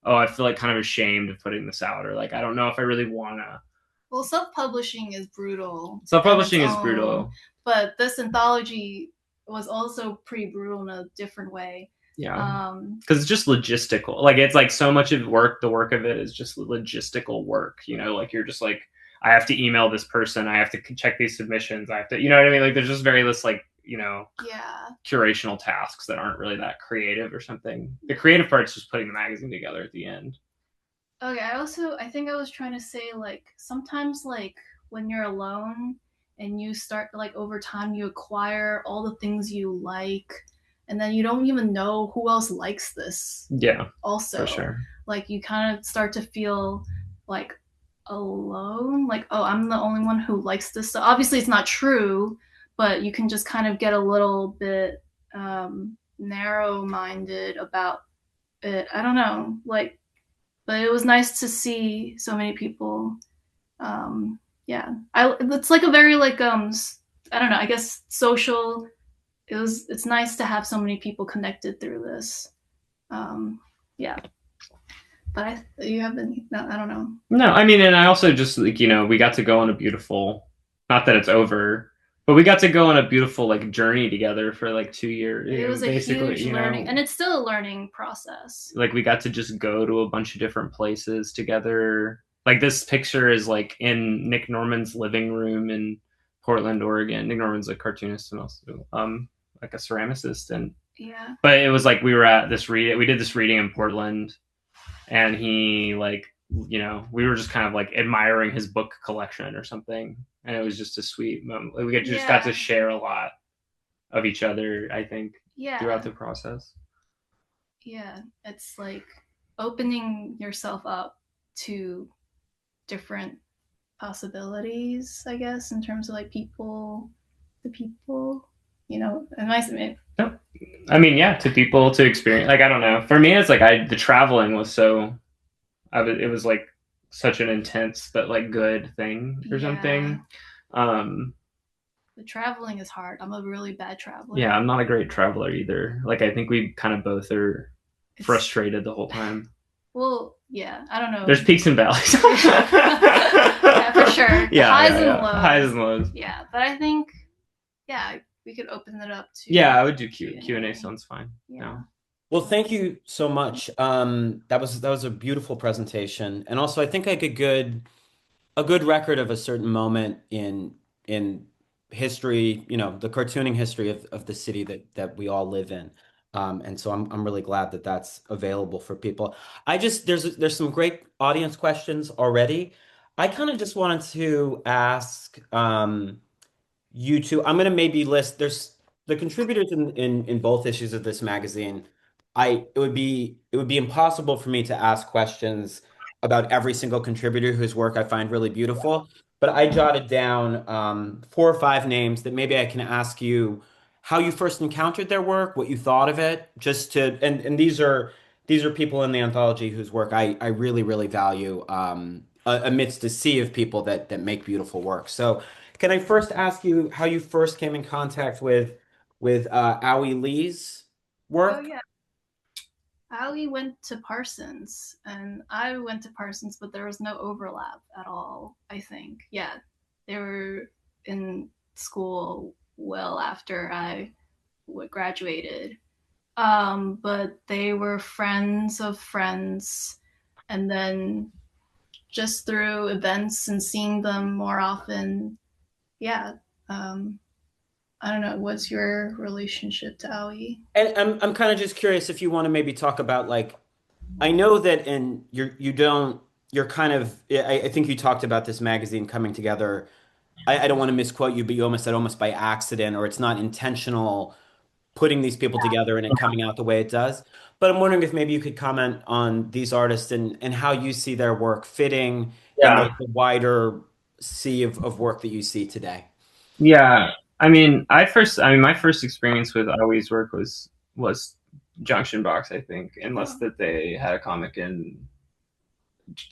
oh, I feel like kind of ashamed of putting this out, or like I don't know if I really wanna. Well, self-publishing is brutal. Self-publishing is brutal. But this anthology was also pretty brutal in a different way. Yeah. Because it's just logistical. Like it's like so much of work. The work of it is just logistical work. Like you're just like, I have to email this person. I have to check these submissions. I have to, you know what I mean? Like there's just very less like, curational tasks that aren't really that creative or something. The creative part is just putting the magazine together at the end. Okay, I think I was trying to say like sometimes like when you're alone and you start like over time you acquire all the things you like, and then you don't even know who else likes this. Yeah. Also, for sure. Like you kind of start to feel like alone, like, oh, I'm the only one who likes this. So obviously it's not true, but you can just kind of get a little bit narrow-minded about it. I don't know, like, but it was nice to see so many people. It's like a very like I don't know, I guess social. It's nice to have so many people connected through this. But you have been, no, I don't know. No, I mean, and I also just like, we got to go on a beautiful, not that it's over, but we got to go on a beautiful like journey together for like 2 years. It was a huge learning, and it's still a learning process. Like we got to just go to a bunch of different places together. Like this picture is like in Nick Norman's living room in Portland, Oregon. Nick Norman's a cartoonist and also like a ceramicist, and but it was like we were at this we did this reading in Portland, and he like we were just kind of like admiring his book collection or something, and it was just a sweet moment. Like, we just got to share a lot of each other, I think, throughout the process. Yeah, it's like opening yourself up to different possibilities, I guess, in terms of like the people, and nice to me. I mean, to people, to experience. Like, I don't know. For me, it's like the traveling was so. It was like such an intense but like good thing or something. The traveling is hard. I'm a really bad traveler. Yeah, I'm not a great traveler either. Like, I think we kind of both are frustrated the whole time. Well, yeah, I don't know. There's peaks and valleys. Yeah, for sure. Highs and lows. Highs and lows. Yeah, but I think, we could open it up to. Yeah, I would do Q&A. Sounds fine. Yeah. Well, thank you so much. That was a beautiful presentation, and also I think like a good record of a certain moment in history. The cartooning history of the city that we all live in. And so I'm really glad that that's available for people. There's some great audience questions already. I kind of just wanted to ask you two. I'm going to maybe list. There's the contributors in both issues of this magazine. It would be impossible for me to ask questions about every single contributor whose work I find really beautiful. But I jotted down 4 or 5 names that maybe I can ask you how you first encountered their work, what you thought of it, and these are people in the anthology whose work I really, really value amidst a sea of people that make beautiful work. So can I first ask you how you first came in contact with Aoi Lee's work? Oh, yeah. Ali went to Parsons, and I went to Parsons, but there was no overlap at all, I think. Yeah, they were in school well after I graduated. But they were friends of friends, and then just through events and seeing them more often, yeah. I don't know. What's your relationship to Ali? And I'm kind of just curious if you want to maybe talk about like I know that you don't you're kind of I think you talked about this magazine coming together. I don't want to misquote you, but you almost said almost by accident or it's not intentional putting these people together and it coming out the way it does. But I'm wondering if maybe you could comment on these artists and how you see their work fitting in Yeah. the wider sea of work that you see today. Yeah. My first experience with Awie's work was Junction Box, I think, unless that they had a comic in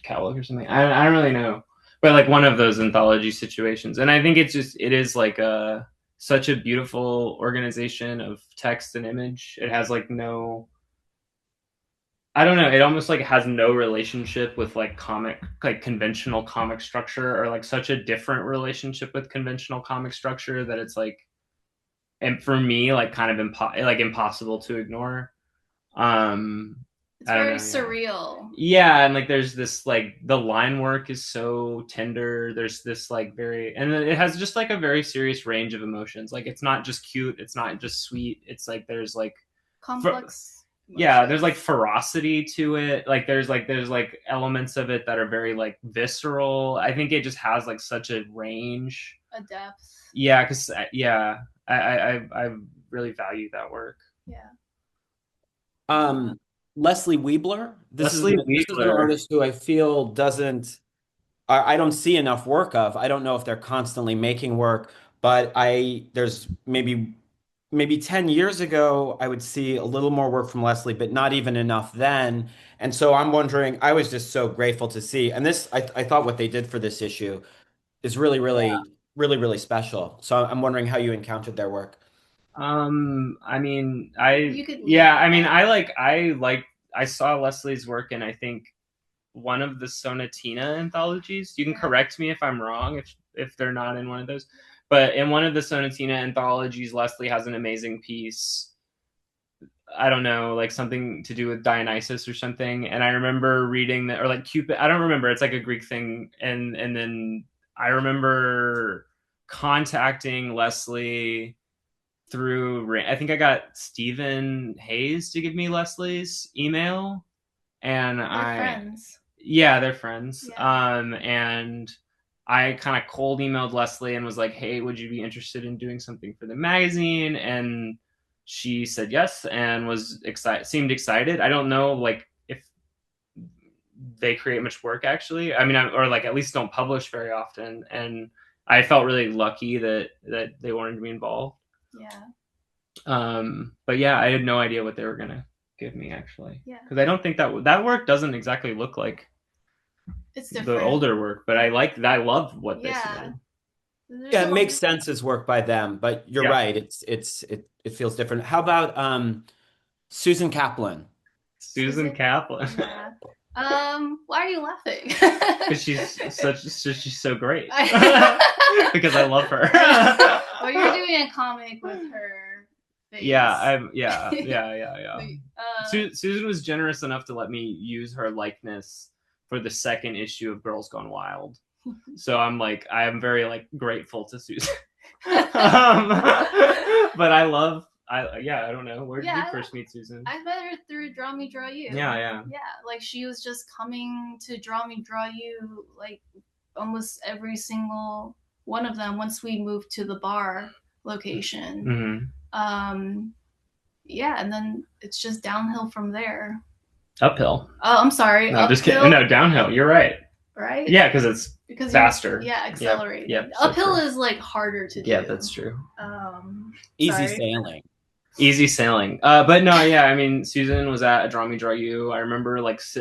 Cowlick or something. I don't really know, but like one of those anthology situations. And I think it is like such a beautiful organization of text and image. It has like no, I don't know. It almost like has no relationship with like conventional comic structure, or like such a different relationship with conventional comic structure that it's like, and for me, like kind of impossible to ignore. It's very surreal. Yeah, and like there's this like the line work is so tender. There's this like and it has just like a very serious range of emotions. Like it's not just cute, it's not just sweet. It's like there's like complex. Yeah, there's like ferocity to it. Like there's elements of it that are very like visceral. I think it just has like such a range, a depth. Yeah, because I really value that work. Yeah. Leslie Weebler. This is an artist who I feel I don't see enough work of. I don't know if they're constantly making work, but there's maybe 10 years ago, I would see a little more work from Leslie, but not even enough then. And so I'm wondering, I was just so grateful to see. And I thought what they did for this issue is really, really, really, really special. So I'm wondering how you encountered their work. I saw Leslie's work in, I think, one of the Sonatina anthologies. You can correct me if I'm wrong, if they're not in one of those. But in one of the Sonatina anthologies, Leslie has an amazing piece. I don't know, like something to do with Dionysus or something. And I remember reading that, or like Cupid. I don't remember. It's like a Greek thing. And then I remember contacting Leslie through, I think I got Stephen Hayes to give me Leslie's email. And they're friends. Yeah, they're friends. Yeah. And I kind of cold emailed Leslie and was like, hey, would you be interested in doing something for the magazine? And she said yes and seemed excited. I don't know like if they create much work actually. Or like at least don't publish very often. And I felt really lucky that they wanted to be involved. Yeah. But yeah, I had no idea what they were gonna give me actually. Yeah. Because I don't think that work doesn't exactly look like it's different. The older work, but I love what they submitted. Yeah, it makes sense as work by them, but you're right. It feels different. How about Susan Kaplan? Susan Kaplan. Yeah. Why are you laughing? Because she's so great. Because I love her. Well, you're doing a comic with her face. Yeah. Susan was generous enough to let me use her likeness for the second issue of Girls Gone Wild. So I am very like grateful to Susan. But I don't know. Where did you first meet Susan? I met her through Draw Me Draw You. Yeah. Like she was just coming to Draw Me Draw You like almost every single one of them once we moved to the bar location. Mm-hmm. And then it's just downhill from there. Uphill. Oh, I'm sorry. No, just kidding. No, downhill. You're right. Right? Yeah, because faster. Accelerate. Yep. Uphill is like harder to do. Yeah, that's true. Easy sailing. Easy sailing. But no, yeah, Susan was at a Draw Me Draw You. I remember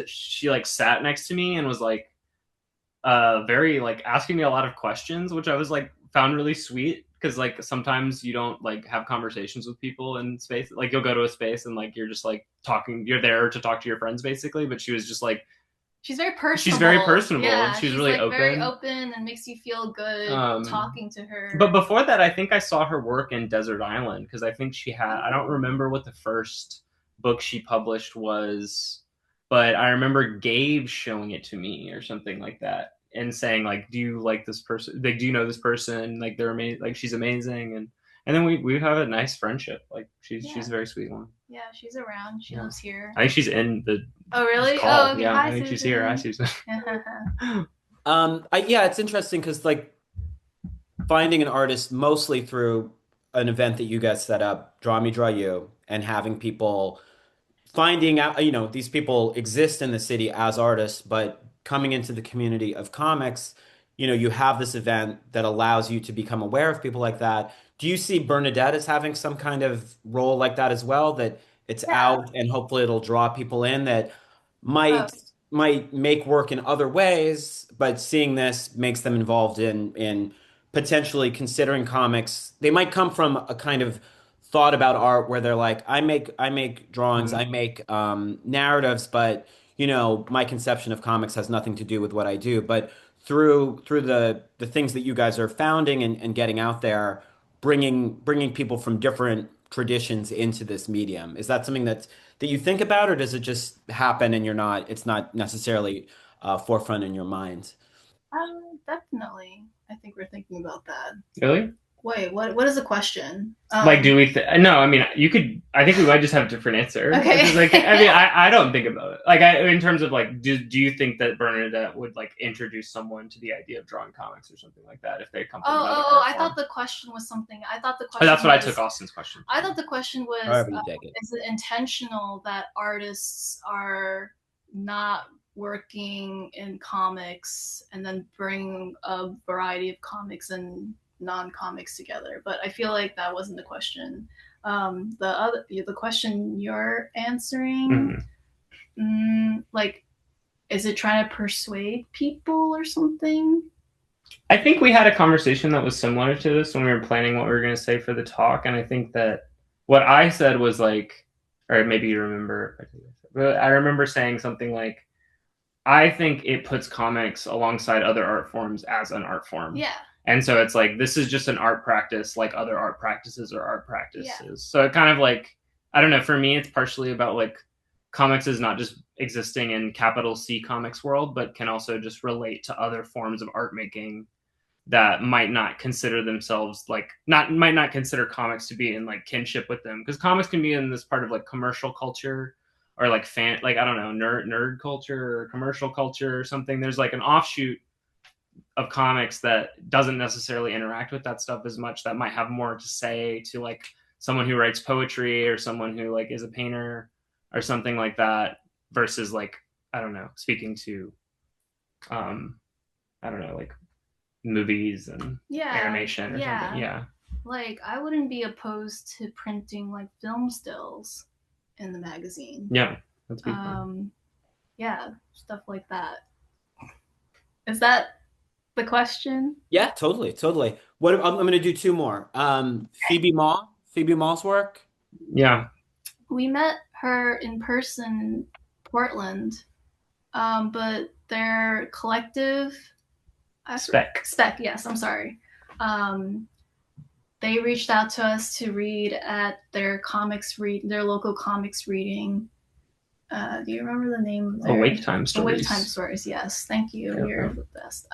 she sat next to me and was very asking me a lot of questions, which I was found really sweet because like sometimes you don't like have conversations with people in space. Like you'll go to a space and like you're just like talking. You're there to talk to your friends basically. But she was just like. She's very personable. She's very personable. Yeah, and she's really like open. very open and makes you feel good talking to her. But before that, I think I saw her work in Desert Island because I think she had. I don't remember what the first book she published was, but I remember Gabe showing it to me or something like that and saying like, "Do you like this person? Like, do you know this person? Like, they're amazing. Like, she's amazing." And then we have a nice friendship. Like, she's a very sweet one. Yeah, she's around. She lives here. I think she's in the. Oh really? Call. Oh okay. Yeah, Hi, I think Susan. she's here. Hi, Susan. Yeah, it's interesting because like finding an artist mostly through an event that you guys set up, Draw Me, Draw You, and having people finding out, you know, these people exist in the city as artists, but coming into the community of comics, you know, you have this event that allows you to become aware of people like that. Do you see Bernadette as having some kind of role like that as well, that it's out and hopefully it'll draw people in that might make work in other ways, but seeing this makes them involved in potentially considering comics. They might come from a kind of thought about art where they're like, I make drawings, I make narratives, but you know, my conception of comics has nothing to do with what I do. But through the things that you guys are founding and getting out there, bringing people from different traditions into this medium. Is that something that you think about, or does it just happen and it's not necessarily forefront in your mind? Definitely. I think we're thinking about that. Really? Wait, what is the question? Like, do we? No, I mean, you could. I think we might just have a different answer. Okay. Like, I mean, I don't think about it. Like, in terms of like, do you think that Bernadette would like introduce someone to the idea of drawing comics or something like that if they come from another art I form? thought the question was something. I thought the question. That's what I took Austin's question. I thought the question was: is it intentional that artists are not working in comics and then bring a variety of comics and non-comics together? But I feel like that wasn't the question. The question you're answering, like, is it trying to persuade people or something? I think we had a conversation that was similar to this when we were planning what we were going to say for the talk, and I think that what I said was like, or maybe you remember, but I remember saying something like, I think it puts comics alongside other art forms as an art form. Yeah. And so it's like, this is just an art practice like other art practices or art practices. Yeah. So it kind of like, I don't know, for me, it's partially about like comics is not just existing in capital C comics world, but can also just relate to other forms of art making that might not consider themselves like, might not consider comics to be in like kinship with them. Because comics can be in this part of like commercial culture or like like, I don't know, nerd culture or commercial culture or something. There's like an offshoot of comics that doesn't necessarily interact with that stuff as much, that might have more to say to like someone who writes poetry or someone who like is a painter or something like that, versus like, I don't know, speaking to I don't know, like movies and animation or something. Yeah. Like, I wouldn't be opposed to printing like film stills in the magazine. Yeah, that's beautiful. Yeah, stuff like that. Is that the question? Yeah, totally. What I'm going to do two more. Phoebe Mall's work. Yeah, we met her in person in Portland, but their collective Spec. Yes, I'm sorry. They reached out to us to read at their local comics reading. Do you remember the name of their? Awake Time Stories. Awake Time Stories, yes. Thank you. Yeah. You're the best.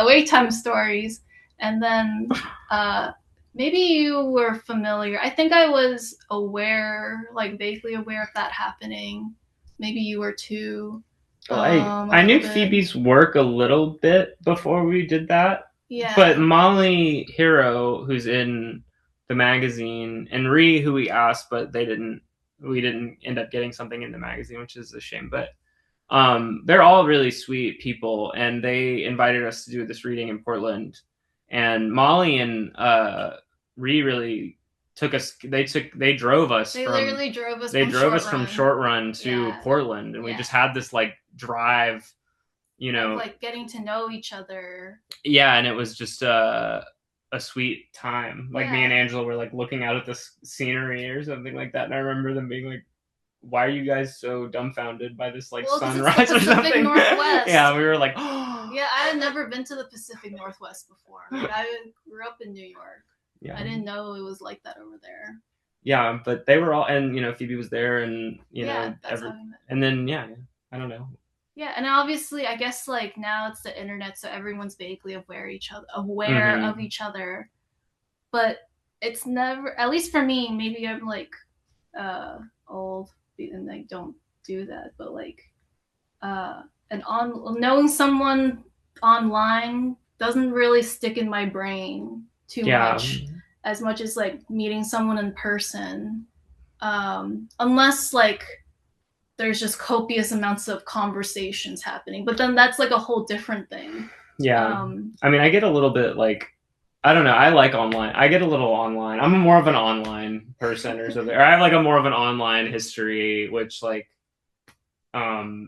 Awake Time Stories. And then maybe you were familiar. I think I was aware, like vaguely aware of that happening. Maybe you were too. I knew Phoebe's work a little bit before we did that. Yeah. But Molly Hero, who's in the magazine, and Ree, who we asked, but we didn't end up getting something in the magazine, which is a shame. But they're all really sweet people, and they invited us to do this reading in Portland. And Molly and Ree really took us. They drove us. They literally drove us. They drove us from Short Run to Portland, and we just had this like drive. You know, like getting to know each other. Yeah, and it was just a sweet time. Like me and Angela were like looking out at this scenery or something like that, and I remember them being like, "Why are you guys so dumbfounded by this like sunrise or something?" Northwest. Yeah, we were like, yeah, I had never been to the Pacific Northwest before. Like, I grew up in New York. Yeah, I didn't know it was like that over there. Yeah, but they were all, and Phoebe was there, and and then I don't know. Yeah, and obviously, I guess like now it's the internet, so everyone's vaguely aware of each other. But it's never, at least for me, maybe I'm like old and I don't do that, but like knowing someone online doesn't really stick in my brain too much as like meeting someone in person, unless like there's just copious amounts of conversations happening, but then that's like a whole different thing. I mean, I get a little bit like, I don't know, I like online. I get a little online. I'm more of an online person or something, or I have like a more of an online history, which like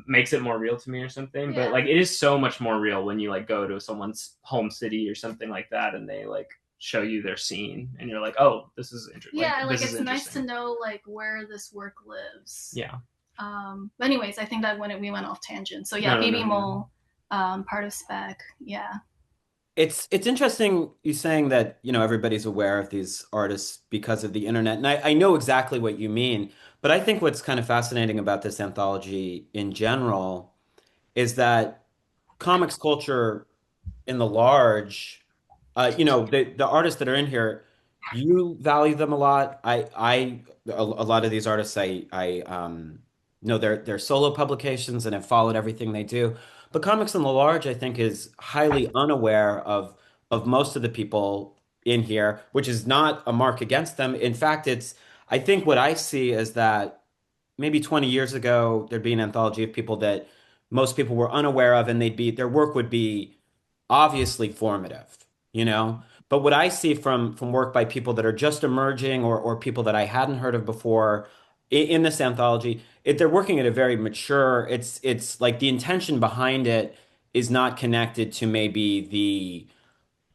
makes it more real to me or something. But like it is so much more real when you like go to someone's home city or something like that, and they like show you their scene, and you're like, oh, this is interesting. Yeah, like it's nice to know like where this work lives. Yeah. But anyways, I think that we went off tangent. So yeah, Phoebe Mole, part of Spec. Yeah. It's interesting you saying that, everybody's aware of these artists because of the internet. And I know exactly what you mean, but I think what's kind of fascinating about this anthology in general is that comics culture in the large, the artists that are in here, you value them a lot. A lot of these artists, I know their solo publications and have followed everything they do. But comics in the large, I think, is highly unaware of most of the people in here, which is not a mark against them. In fact, I think what I see is that maybe 20 years ago, there'd be an anthology of people that most people were unaware of, and their work would be obviously formative, But what I see from work by people that are just emerging or people that I hadn't heard of before in this anthology, they're working at a very mature, it's like the intention behind it is not connected to maybe the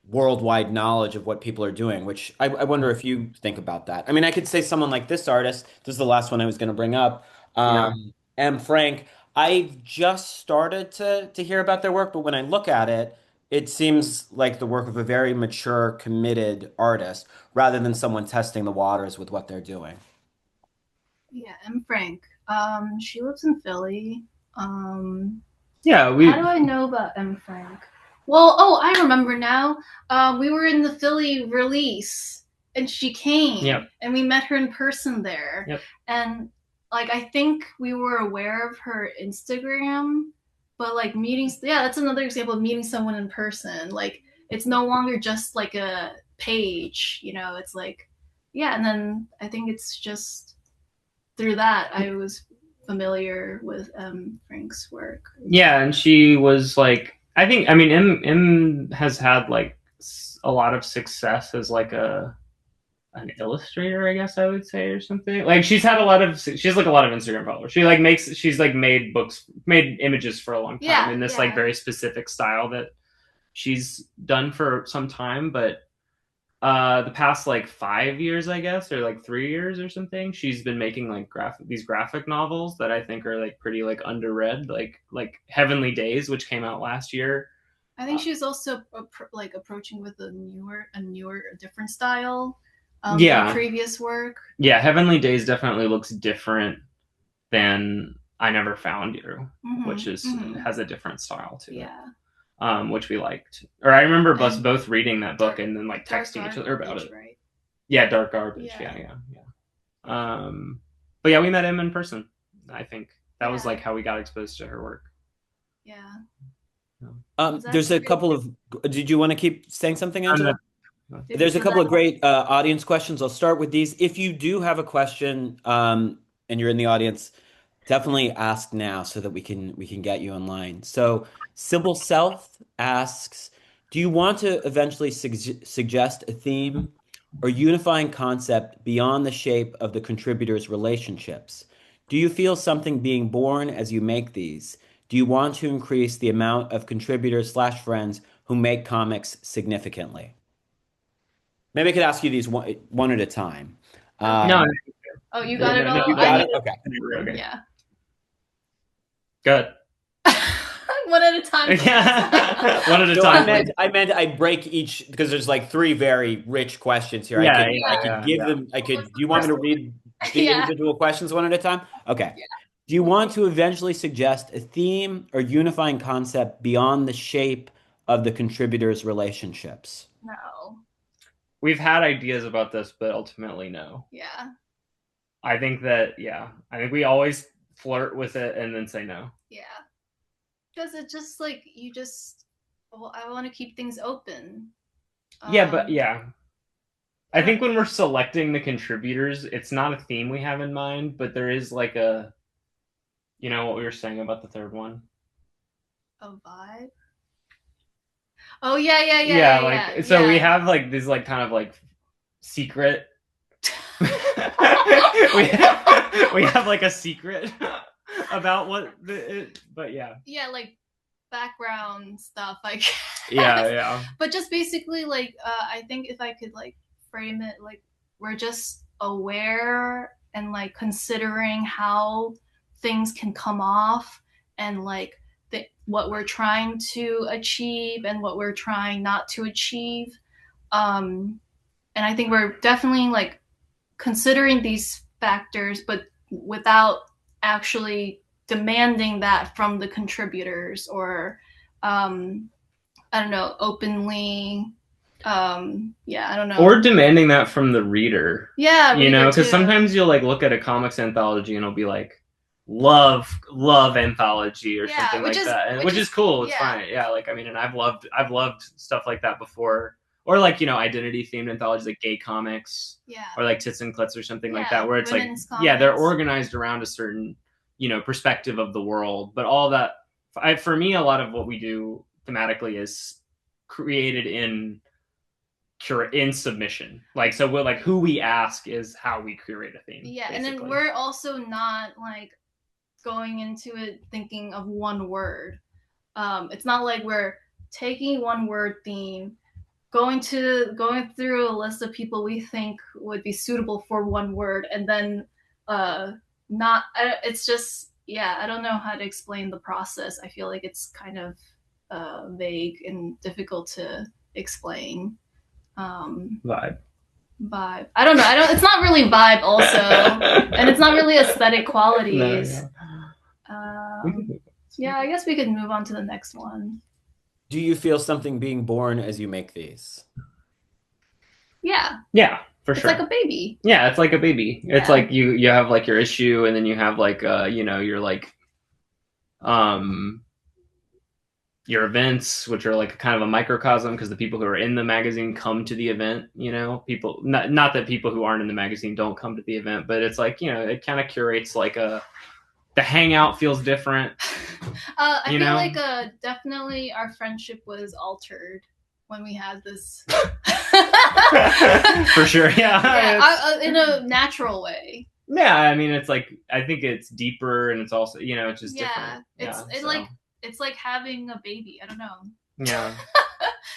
worldwide knowledge of what people are doing, which I wonder if you think about that. I mean, I could say someone like this artist, this is the last one I was going to bring up, M. Frank. I've just started to hear about their work, but when I look at it, it seems like the work of a very mature, committed artist rather than someone testing the waters with what they're doing. Yeah, M. Frank. She lives in Philly. How do I know about M. Frank? Well, I remember now. We were in the Philly release, and she came, and we met her in person there. And like, I think we were aware of her Instagram, but like meetings, that's another example of meeting someone in person. Like, it's no longer just like a page, it's like, and then I think it's just through that I was familiar with Frank's work. Yeah, and she was like, I mean, M has had like a lot of success as like an illustrator, I guess I would say, or something. Like she has like a lot of Instagram followers. She's made images for a long time in this like very specific style that she's done for some time, but the past like 5 years, I guess, or like 3 years or something, she's been making like these graphic novels that I think are like pretty like underread, like Heavenly Days, which came out last year. I think she's also like approaching with a different style. Than previous work. Yeah, Heavenly Days definitely looks different than I Never Found You, which has a different style to it. Which we liked. Or I remember us both reading that book and then like texting each other about it. Right? Yeah, Dark Garbage. Yeah. But yeah, we met him in person. I think that was like how we got exposed to her work. Yeah. There's a couple of. Did you want to keep saying something, Angela? There's a couple of great audience questions. I'll start with these. If you do have a question and you're in the audience, definitely ask now so that we can get you online. So Sybil Self asks, do you want to eventually suggest a theme or unifying concept beyond the shape of the contributors' relationships? Do you feel something being born as you make these? Do you want to increase the amount of contributors/friends who make comics significantly? Maybe I could ask you these one at a time. No. Oh, you got it no, all? You got it? Okay. Okay. Yeah. Good. One at a time. Yeah. One at a No, time. I meant I'd break each because there's like 3 very rich questions here. Yeah, I could give them. I could. Do you want me to read the Yeah. individual questions one at a time? Okay. Yeah. Do you want to eventually suggest a theme or unifying concept beyond the shape of the contributors' relationships? No. We've had ideas about this, but ultimately no. Yeah. I think we always flirt with it and then say no. Yeah. Because it's just like I want to keep things open. Yeah, but yeah. I think when we're selecting the contributors, it's not a theme we have in mind, but there is like a, you know what we were saying about the third one? A vibe? Oh, yeah. So we have like these like kind of like secret. we have like a secret about but yeah. Yeah, like background stuff, I guess. Yeah. But just basically, like, I think if I could like frame it, like we're just aware and like considering how things can come off and like what we're trying to achieve and what we're trying not to achieve. And I think we're definitely like considering these factors, but without actually demanding that from the contributors or I don't know, openly I don't know, or demanding that from the reader. Yeah, you know, because sometimes you'll like look at a comics anthology and it'll be like love anthology or something like that, which is cool. It's fine. Yeah, like I mean, and I've loved stuff like that before. Or like, you know, identity themed anthologies like gay comics, or like Tits and Clits or something like that, where it's like, comics. Yeah, they're organized around a certain, you know, perspective of the world. But all that, for me, a lot of what we do thematically is created in submission. Like, so we're like, who we ask is how we curate a theme. Yeah, basically. And then we're also not like going into it thinking of one word. It's not like we're taking one word theme, going through a list of people we think would be suitable for one word, and then it's just, I don't know how to explain the process. I feel like it's kind of vague and difficult to explain. Vibe. I don't know. It's not really vibe also, and it's not really aesthetic qualities. Yeah, I guess we could move on to the next one. Do you feel something being born as you make these? Yeah. Yeah, for sure. It's like a baby. Yeah, it's like a baby. Yeah. It's like you have like your issue, and then you have like you know, your like your events, which are like kind of a microcosm, because the people who are in the magazine come to the event. You know, people not that people who aren't in the magazine don't come to the event, but it's like, you know, it kind of curates like the hangout feels different. I feel like definitely our friendship was altered when we had this. For sure, yeah. In a natural way. Yeah, I mean, it's like, I think it's deeper, and it's also, you know, it's just different. It's like having a baby. I don't know. Yeah.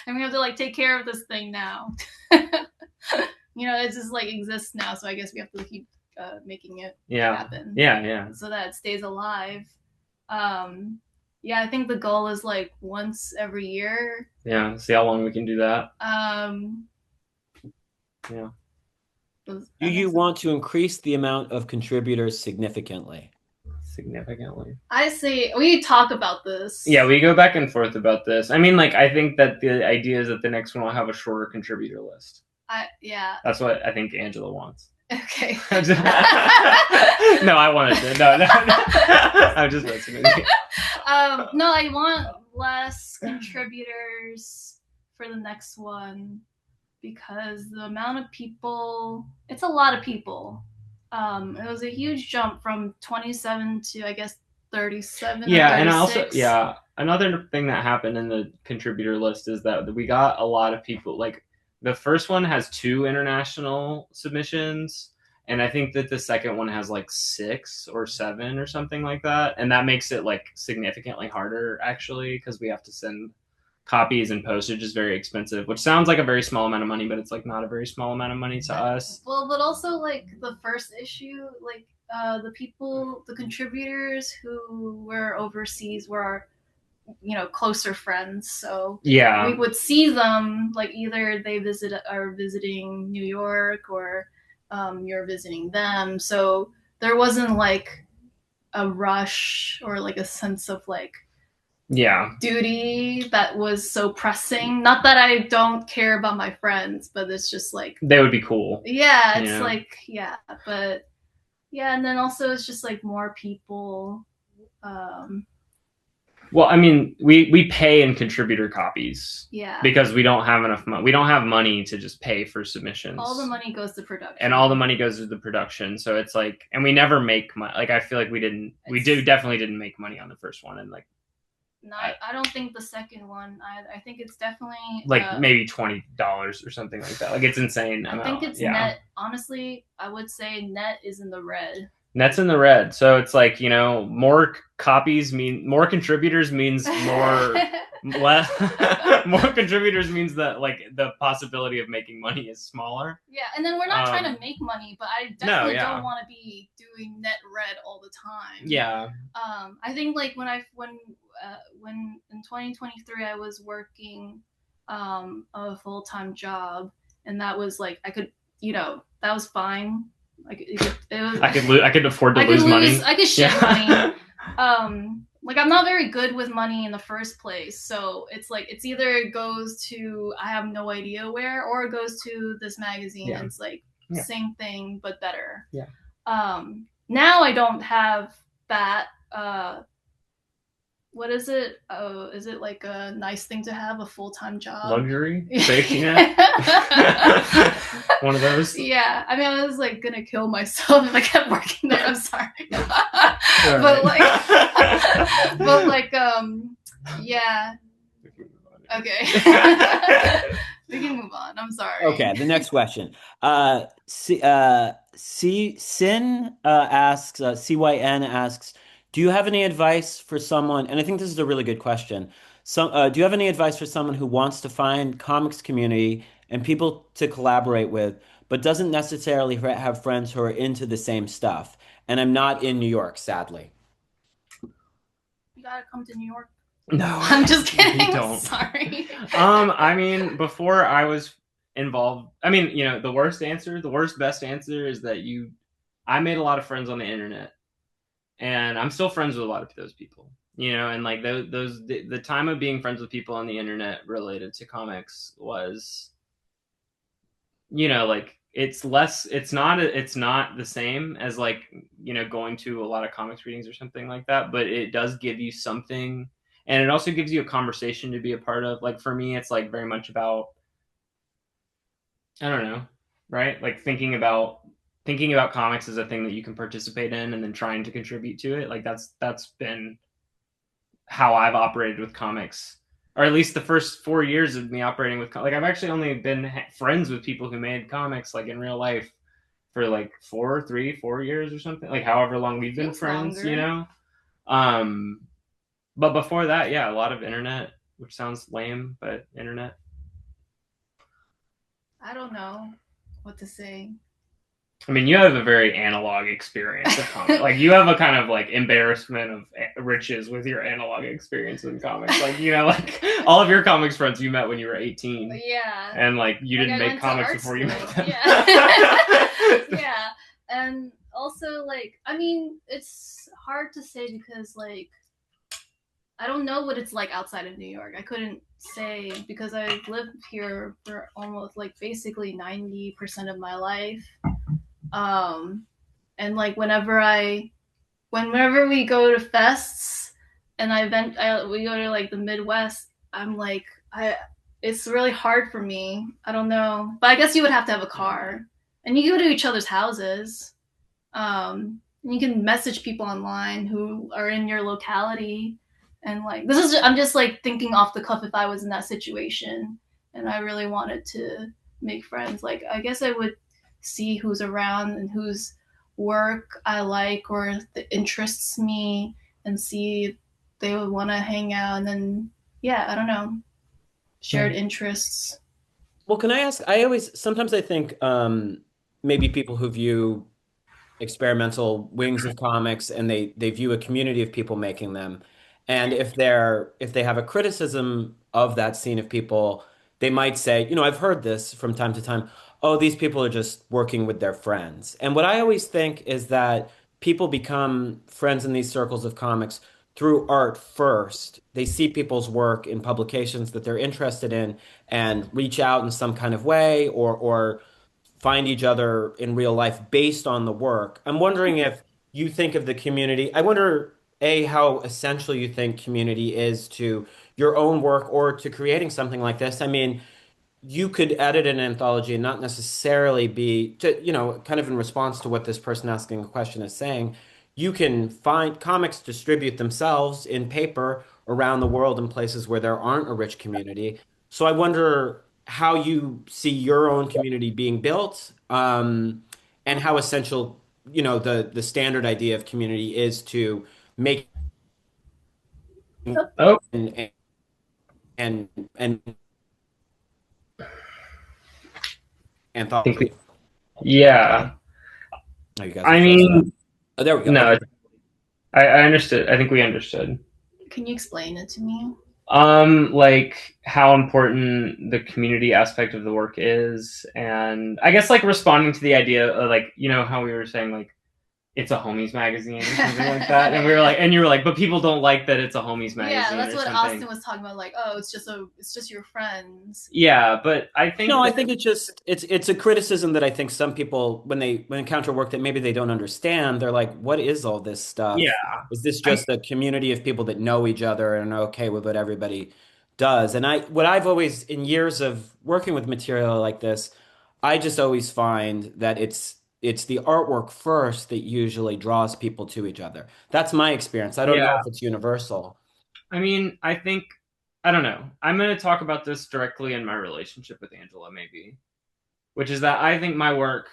And we have to like take care of this thing now. You know, it just like exists now, so I guess we have to keep making it happen. Yeah. So that it stays alive. I think the goal is like once every year. Yeah, see how long we can do that. Yeah. Do you want to increase the amount of contributors significantly? I see. We talk about this. Yeah, we go back and forth about this. I mean, like, I think that the idea is that the next one will have a shorter contributor list. That's what I think Angela wants. Okay. No, I wanted to. No. I'm just messing with you. No, I want less contributors for the next one because the amount of people, it's a lot of people. It was a huge jump from 27 to, I guess, 37. Yeah, and also, another thing that happened in the contributor list is that we got a lot of people. Like, the first one has 2 international submissions, and I think that the second one has like 6 or 7 or something like that, and that makes it like significantly harder, actually, because we have to send copies and postage is very expensive, which sounds like a very small amount of money, but it's like not a very small amount of money to us. Well, but also like the first issue, like the contributors who were overseas were our, closer friends. So yeah, we would see them, like either they are visiting New York, or you're visiting them. So there wasn't like a rush or like a sense of like duty that was so pressing. Not that I don't care about my friends, but it's just like they would be cool. Yeah, it's like but yeah, and then also it's just like more people. Well, I mean, we pay in contributor copies. Yeah. Because we don't have enough money. We don't have money to just pay for submissions. All the money goes to production. And all the money goes to the production. So it's like, and we never make money. Like, I feel like we definitely didn't make money on the first one. And like, no, I don't think the second one. I think it's definitely like maybe $20 or something like that. Like, it's insane. I think it's net. Honestly, I would say net is in the red. Net's in the red. So it's like, more copies mean more contributors means more more contributors means that like the possibility of making money is smaller. Yeah, and then we're not trying to make money, but I definitely don't want to be doing net red all the time. Yeah. I think like when in 2023 I was working a full-time job, and that was like I could that was fine. Like I could afford to lose money. I could shed money. Like I'm not very good with money in the first place, so it's like it's either it goes to I have no idea where, or it goes to this magazine. And it's like same thing but better. Yeah. Now I don't have that. What is it? Is it like a nice thing to have a full-time job? Luxury? Safety net? One of those? Yeah. I mean, I was like gonna kill myself if I kept working there. I'm sorry. But like, yeah. Okay. We can move on. I'm sorry. Okay, the next question. Cyn asks, do you have any advice for someone, and I think this is a really good question. Do you have any advice for someone who wants to find comics community and people to collaborate with, but doesn't necessarily have friends who are into the same stuff? And I'm not in New York, sadly. You gotta come to New York. No, I'm just kidding. Don't. Sorry. I mean, before I was involved, I mean, the worst best answer is that I made a lot of friends on the internet, and I'm still friends with a lot of those people, and like the time of being friends with people on the internet related to comics was, like it's not the same as like, going to a lot of comics readings or something like that, but it does give you something. And it also gives you a conversation to be a part of. Like for me, it's like very much about, I don't know, right? Like thinking about comics as a thing that you can participate in and then trying to contribute to it. Like that's been how I've operated with comics, or at least the first 4 years of me operating with like I've actually only been friends with people who made comics like in real life for like 4 years or something, like however long we've been friends, longer. But before that, yeah, a lot of internet, which sounds lame, but internet. I don't know what to say. I mean, you have a very analog experience of comics. Like, you have a kind of, like, embarrassment of riches with your analog experience in comics. Like, like, all of your comics friends you met when you were 18. Yeah. And, like, you didn't make comics before you met them. Yeah. Yeah. And also, like, I mean, it's hard to say because, like, I don't know what it's like outside of New York. I couldn't say because I've lived here for almost like basically 90% of my life. And like whenever we go to fests and we go to like the Midwest, I'm like, it's really hard for me. I don't know, but I guess you would have to have a car, and you go to each other's houses. You can message people online who are in your locality. And like I'm just like thinking off the cuff if I was in that situation and I really wanted to make friends. Like I guess I would see who's around and whose work I like or that interests me and see if they would want to hang out. And then I don't know. shared interests. Well, can I ask? Sometimes I think maybe people who view experimental wings of comics and they view a community of people making them. And if they have a criticism of that scene of people, they might say, I've heard this from time to time, oh, these people are just working with their friends. And what I always think is that people become friends in these circles of comics through art first. They see people's work in publications that they're interested in and reach out in some kind of way or find each other in real life based on the work. I'm wondering if you think of the community. I wonder, A, how essential you think community is to your own work or to creating something like this. I mean, you could edit an anthology and not necessarily be, kind of in response to what this person asking a question is saying. You can find comics distribute themselves in paper around the world in places where there aren't a rich community. So I wonder how you see your own community being built, and how essential, the standard idea of community is to make Oh, and and I think anthology. yeah. Oh, you guys are I frozen up. mean, Oh, there we go. no, Okay. I understood. I think we understood. Can you explain it to me? Like how important the community aspect of the work is, and I guess like responding to the idea of like, how we were saying like it's a homies magazine or something like that, and we were like, and you were like, but people don't like that it's a homies magazine. Yeah, that's or what something. Austin was talking about. Like, oh, it's just your friends. Yeah, but I think No, I think it's a criticism that I think some people when they encounter work that maybe they don't understand, they're like, what is all this yeah, stuff? Is this just a community of people that know each other and are okay with what everybody does? And what I've always in years of working with material like this, I just always find that it's the artwork first that usually draws people to each other. That's my experience. I don't know yeah. if it's universal. I mean, I don't know. I'm going to talk about this directly in my relationship with Angela, maybe, which is that I think my work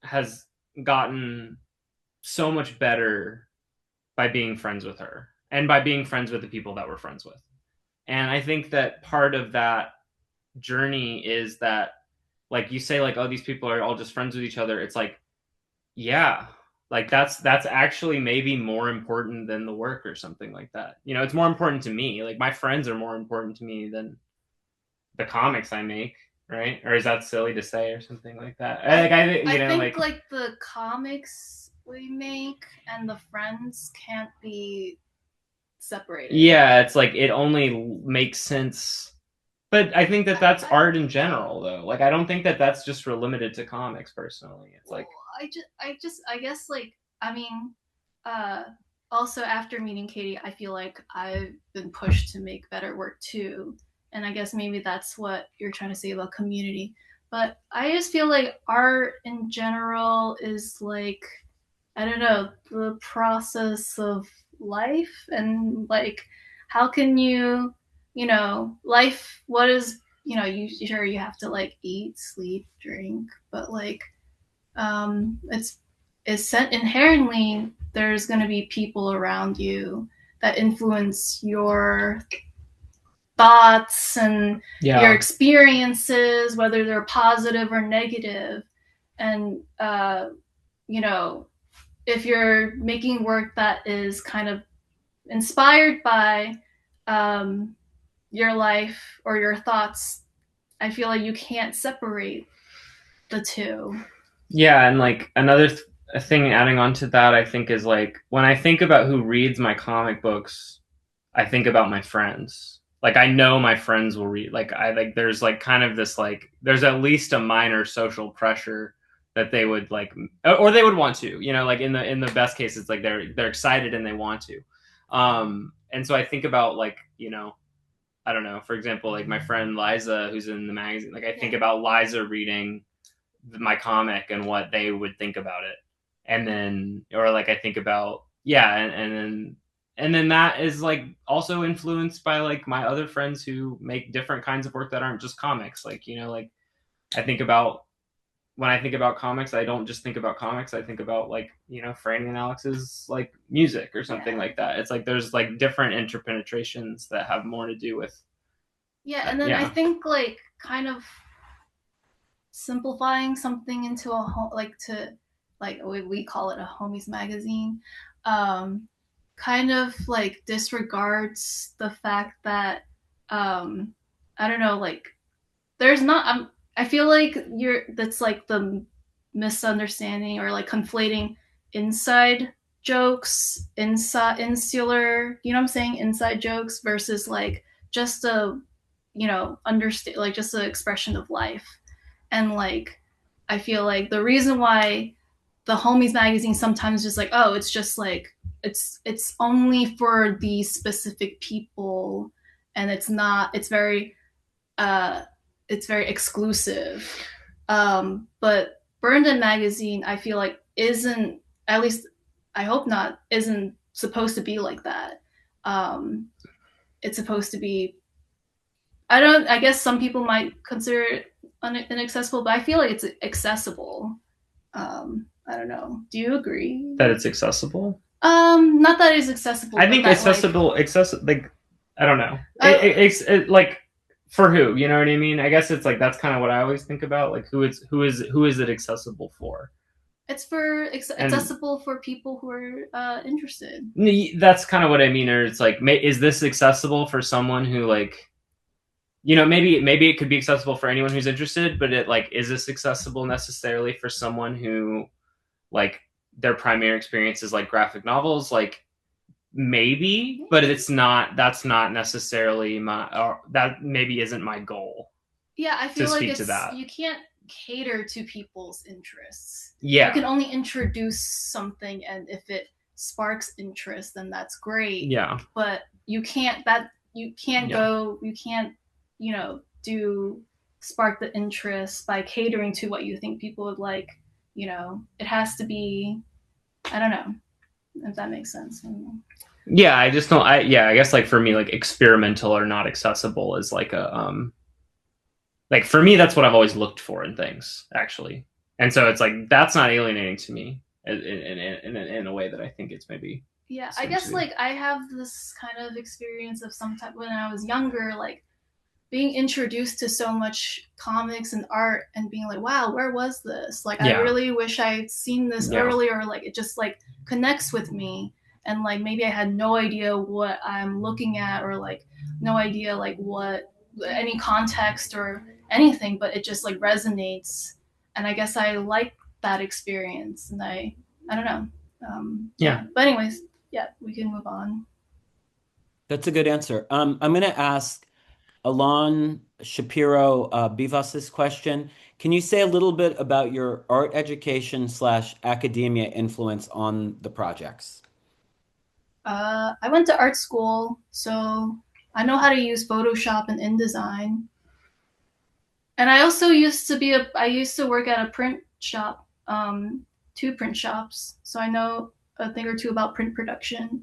has gotten so much better by being friends with her and by being friends with the people that we're friends with. And I think that part of that journey is that, like you say, like, oh, these people are all just friends with each other. It's like, yeah, like that's actually maybe more important than the work or something like that. It's more important to me. Like my friends are more important to me than the comics I make, right? Or is that silly to say or something like that? I think like the comics we make and the friends can't be separated. Yeah, it's like it only makes sense. But I think that that's art in general, though. Like, I don't think that that's just limited to comics. Personally, it's like I guess like I mean, also after meeting Katie, I feel like I've been pushed to make better work too, and I guess maybe that's what you're trying to say about community. But I just feel like art in general is like I don't know the process of life and like how can life what is you sure you have to like eat sleep drink but like it's inherently there's going to be people around you that influence your thoughts and your experiences, whether they're positive or negative. And, if you're making work that is kind of inspired by your life or your thoughts, I feel like you can't separate the two. Yeah, and like another thing adding on to that, I think is like when I think about who reads my comic books, I think about my friends. Like I know my friends will read. Like there's like kind of this like there's at least a minor social pressure that they would like or they would want to. Like in the best case, it's like they're excited and they want to. And so I think about like I don't know. For example, like my friend Liza, who's in the magazine. Like I think about Liza reading my comic and what they would think about it, and then or like I think about and then that is like also influenced by like my other friends who make different kinds of work that aren't just comics. Like like I think about when I think about comics, I don't just think about comics. I think about like Franny and Alex's like music or something like that. It's like there's like different interpenetrations that have more to do with Yeah, and then I think like kind of simplifying something into we call it a homies magazine, kind of like disregards the fact that I don't know, like there's not I feel like that's like the misunderstanding or like conflating inside jokes, insular, you know what I'm saying, inside jokes versus like just a, you know, understand, like just an expression of life. And like I feel like the reason why the homies magazine sometimes just like, oh, it's just like it's only for these specific people, and uh it's very exclusive. But Bernadette magazine, I feel like isn't, at least I hope not, isn't supposed to be like that. It's supposed to be, I guess some people might consider it inaccessible, but I feel like it's accessible. I don't know. Do you agree that it's accessible? Not that it's accessible. I think accessible, like I don't know. It like for who, you know what I mean? I guess it's like that's kind of what I always think about. Like who is it accessible for? It's for accessible for people who are interested. That's kind of what I mean. Or it's like, is this accessible for someone who like, you know, maybe it could be accessible for anyone who's interested, but it like, is this accessible necessarily for someone who like their primary experience is like graphic novels? Like maybe, but it's not, that's not necessarily that maybe isn't my goal. Yeah, I feel like you can't cater to people's interests. Yeah. You can only introduce something, and if it sparks interest, then that's great. Yeah. But you can't, you know, spark the interest by catering to what you think people would like. You know, it has to be, I don't know if that makes sense. Yeah, I just don't, I guess like for me, like experimental or not accessible is like a, like for me, that's what I've always looked for in things, actually. And so it's like, that's not alienating to me in a way that I think it's maybe. Yeah, I guess like I have this kind of experience of some type when I was younger, like being introduced to so much comics and art and being like, wow, where was this? Like, I really wish I'd seen this earlier. Like, it just like connects with me. And like, maybe I had no idea what I'm looking at, or like no idea like what any context or anything, but it just like resonates. And I guess I like that experience, and I don't know. But anyways, yeah, we can move on. That's a good answer. I'm going to ask Alon Shapiro Bivas' question. Can you say a little bit about your art education / academia influence on the projects? I went to art school, so I know how to use Photoshop and InDesign. And I also used to work at a print shop, 2 print shops, so I know a thing or two about print production.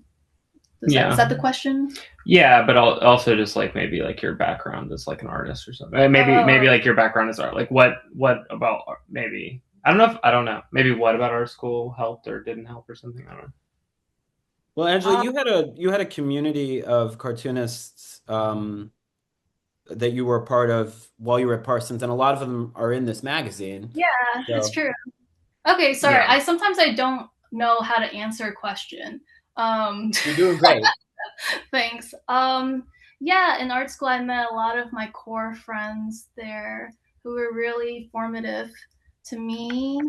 Is that the question? Yeah, but also just like maybe like your background as like an artist or something. Maybe like your background is art. Like what about art? Maybe I don't know. Maybe what about art school helped or didn't help or something. I don't know. Well, Angela, you had a community of cartoonists that you were a part of while you were at Parsons, and a lot of them are in this magazine. Yeah, that's true. Okay, sorry. Yeah. I sometimes don't know how to answer a question. You're doing great. Thanks. Yeah, in art school, I met a lot of my core friends there who were really formative to me.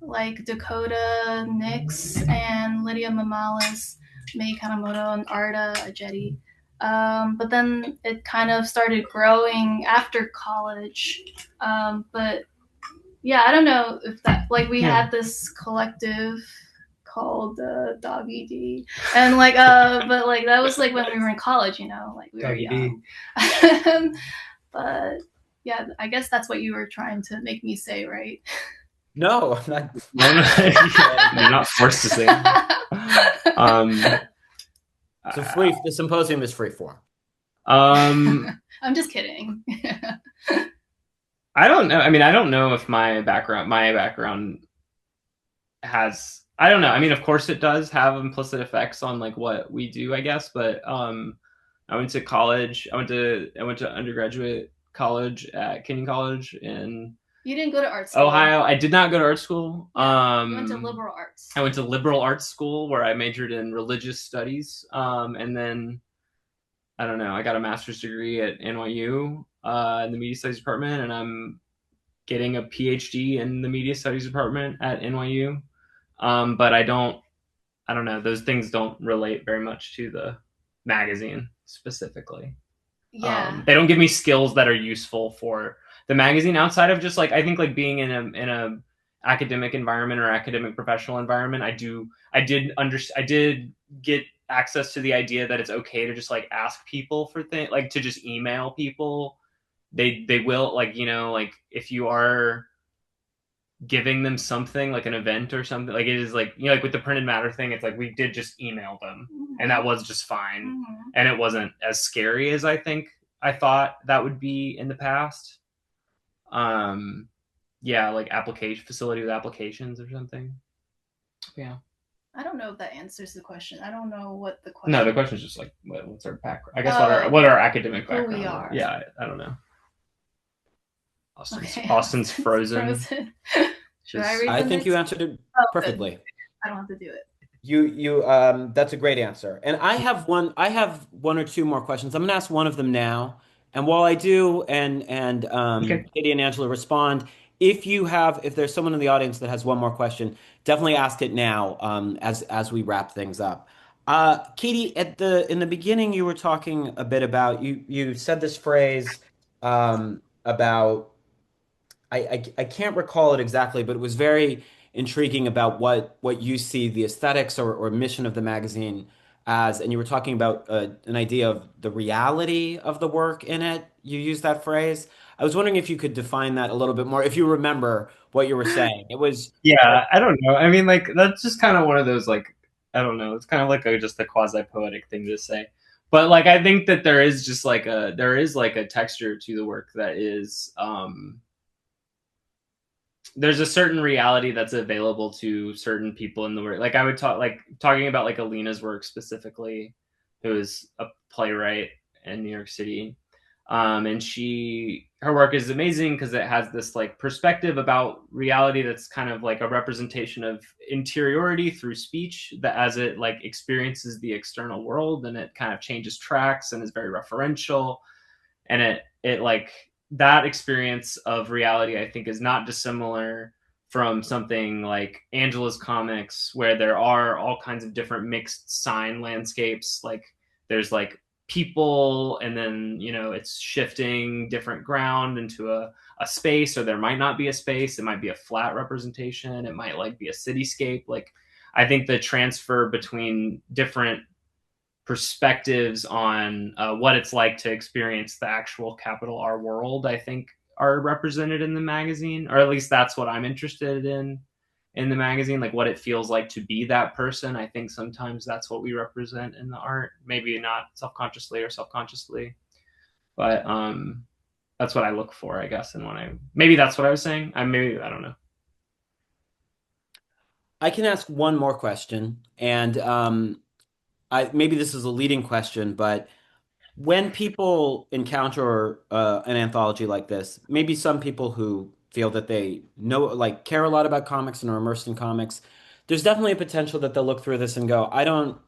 Like Dakota Nix and Lydia Mamales, Mei Kanemoto, and Arda Ajeti. But then it kind of started growing after college. But yeah, I don't know if that, like we had this collective called Dog ED, and like but like that was like when we were in college, you know, like we were young. But yeah, I guess that's what you were trying to make me say, right? No, I'm not. You're not forced to say. So the symposium is free form. I'm just kidding. I don't know. I mean, I don't know if my background has, I don't know. I mean, of course it does have implicit effects on like what we do, I guess, but I went to college. I went to undergraduate college at Kenyon College in You didn't go to art school. Ohio. I did not go to art school. You went to liberal arts. I went to liberal arts school where I majored in religious studies. And then I don't know. I got a master's degree at NYU in the media studies department, and I'm getting a PhD in the media studies department at NYU. But I don't know. Those things don't relate very much to the magazine specifically. Yeah. They don't give me skills that are useful for the magazine outside of just like, I think like being in a academic environment or academic professional environment. I did get access to the idea that it's okay to just like ask people for things, like to just email people. They will, like, you know, like if you are giving them something like an event or something, like it is like, you know, like with the printed matter thing, it's like we did just email them and that was just fine. And it wasn't as scary as I think I thought that would be in the past. Yeah, like application facility with applications or something. Yeah. I don't know if that answers the question. I don't know what the question. No, the question is just like, what's our background? I guess what our academic background? Who we are. Yeah, I don't know. Austin's frozen. Should I read I think you answered it perfectly. Good. I don't have to do it. You that's a great answer. And I have one or two more questions. I'm gonna ask one of them now. And while I do, and Okay. Katie and Angela respond, if there's someone in the audience that has one more question, definitely ask it now, as we wrap things up. Katie, in the beginning, you were talking a bit about, you said this phrase about, I can't recall it exactly, but it was very intriguing about what you see the aesthetics or mission of the magazine as, and you were talking about an idea of the reality of the work in it. You used that phrase. I was wondering if you could define that a little bit more, if you remember what you were saying. It was Yeah, I don't know. I mean, like that's just kind of one of those, like, I don't know. It's kind of like just a quasi poetic thing to say. But like I think that there is like a texture to the work that is there's a certain reality that's available to certain people in the work. Like I would talking about like Alina's work specifically, who is a playwright in New York City. And her work is amazing because it has this like perspective about reality that's kind of like a representation of interiority through speech, that as it like experiences the external world, and it kind of changes tracks and is very referential. And it like, that experience of reality, I think, is not dissimilar from something like Angela's comics, where there are all kinds of different mixed sign landscapes. Like there's like people, and then, you know, it's shifting different ground into a space, or there might not be a space. It might be a flat representation. It might like be a cityscape. Like I think the transfer between different perspectives on what it's like to experience the actual capital R world, I think, are represented in the magazine, or at least that's what I'm interested in the magazine, like what it feels like to be that person. I think sometimes that's what we represent in the art, maybe not self-consciously or self-consciously, but that's what I look for, I guess. And maybe that's what I was saying. I don't know. I can ask one more question, and maybe this is a leading question, but when people encounter an anthology like this, maybe some people who feel that they know, like, care a lot about comics and are immersed in comics, there's definitely a potential that they'll look through this and go, I don't,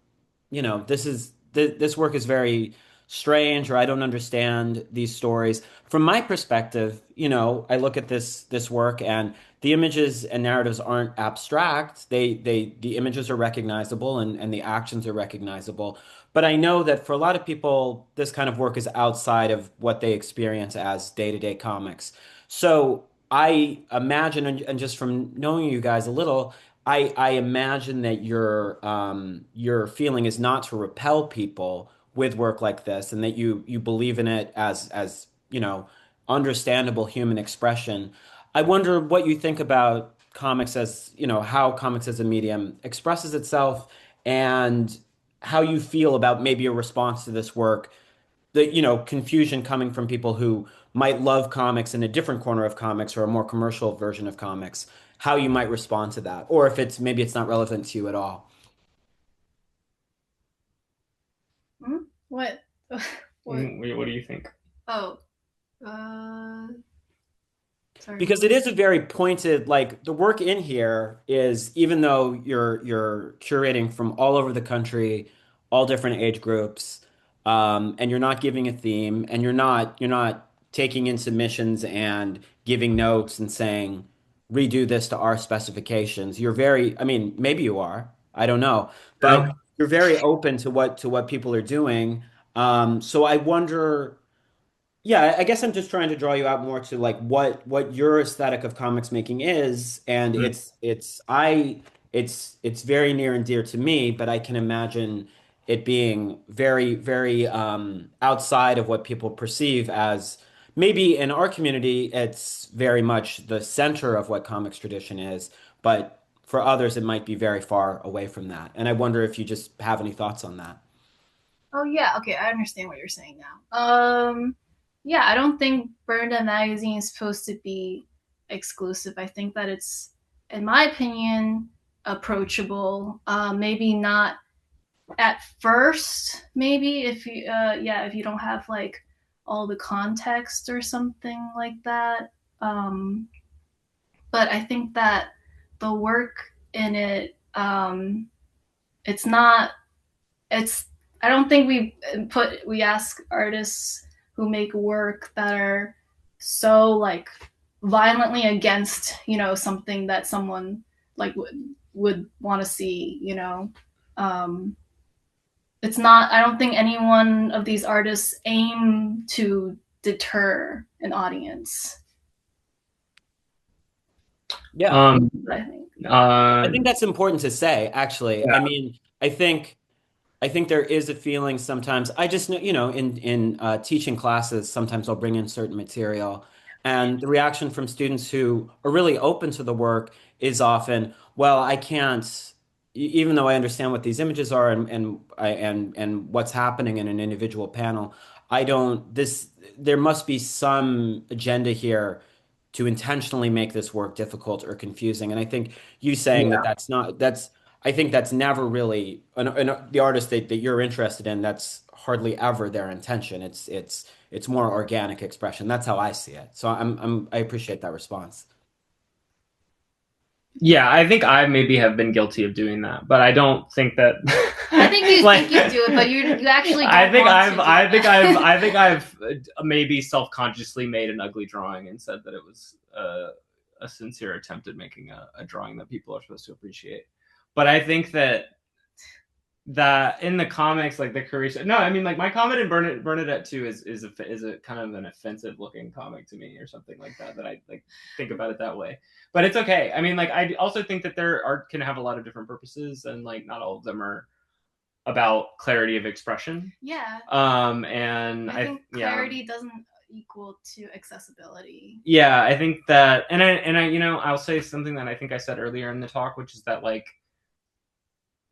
this work is very strange, or I don't understand these stories. From my perspective, I look at this work, and the images and narratives aren't abstract. The images are recognizable, and the actions are recognizable. But I know that for a lot of people, this kind of work is outside of what they experience as day-to-day comics. So I imagine, and just from knowing you guys a little, I imagine that your feeling is not to repel people with work like this, and that you believe in it as understandable human expression. I wonder what you think about comics, as how comics as a medium expresses itself, and how you feel about maybe a response to this work, the confusion coming from people who might love comics in a different corner of comics, or a more commercial version of comics, how you might respond to that, or if maybe it's not relevant to you at all. What? What do you think? Oh, sorry. Because it is a very pointed, like the work in here is, even though you're curating from all over the country, all different age groups, and you're not giving a theme, and you're not taking in submissions and giving notes and saying redo this to our specifications. You're very, I mean, maybe you are, I don't know, but No. you're very open to what people are doing. So I wonder. Yeah, I guess I'm just trying to draw you out more to like what your aesthetic of comics making is, and Mm. it's very near and dear to me, but I can imagine it being very very outside of what people perceive as maybe in our community it's very much the center of what comics tradition is, but for others it might be very far away from that. And I wonder if you just have any thoughts on that. Oh yeah, okay, I understand what you're saying now. Yeah, I don't think Bernadette magazine is supposed to be exclusive. I think that it's, in my opinion, approachable. Maybe not at first, maybe if you yeah, if you don't have like all the context or something like that. But I think that the work in it, it's not it's I don't think we ask artists who make work that are so like violently against, something that someone like would want to see, it's not, I don't think any one of these artists aim to deter an audience. Yeah. I think. I think that's important to say, actually. Yeah. I mean, I think there is a feeling sometimes. I just know, in teaching classes, sometimes I'll bring in certain material, and the reaction from students who are really open to the work is often, "Well, I can't, even though I understand what these images are and what's happening in an individual panel, I don't. This there must be some agenda here to intentionally make this work difficult or confusing." And I think you saying that Yeah. that's not that's I think that's never really the artist that you're interested in. That's hardly ever their intention. It's more organic expression. That's how I see it. So I appreciate that response. Yeah, I think I maybe have been guilty of doing that, but I don't think that. I think you think you do it, but you actually don't I think want I've to do I think that. I've I think I've maybe self-consciously made an ugly drawing and said that it was a sincere attempt at making a drawing that people are supposed to appreciate. But I think that in the comics, like the curation. No, I mean, like my comment in Bernadette too is a kind of an offensive looking comic to me or something like that. That I like think about it that way. But it's okay. I mean, like I also think that their art can have a lot of different purposes, and like not all of them are about clarity of expression. Yeah. And I think clarity doesn't equal to accessibility. Yeah, I think that, and I, I'll say something that I think I said earlier in the talk, which is that like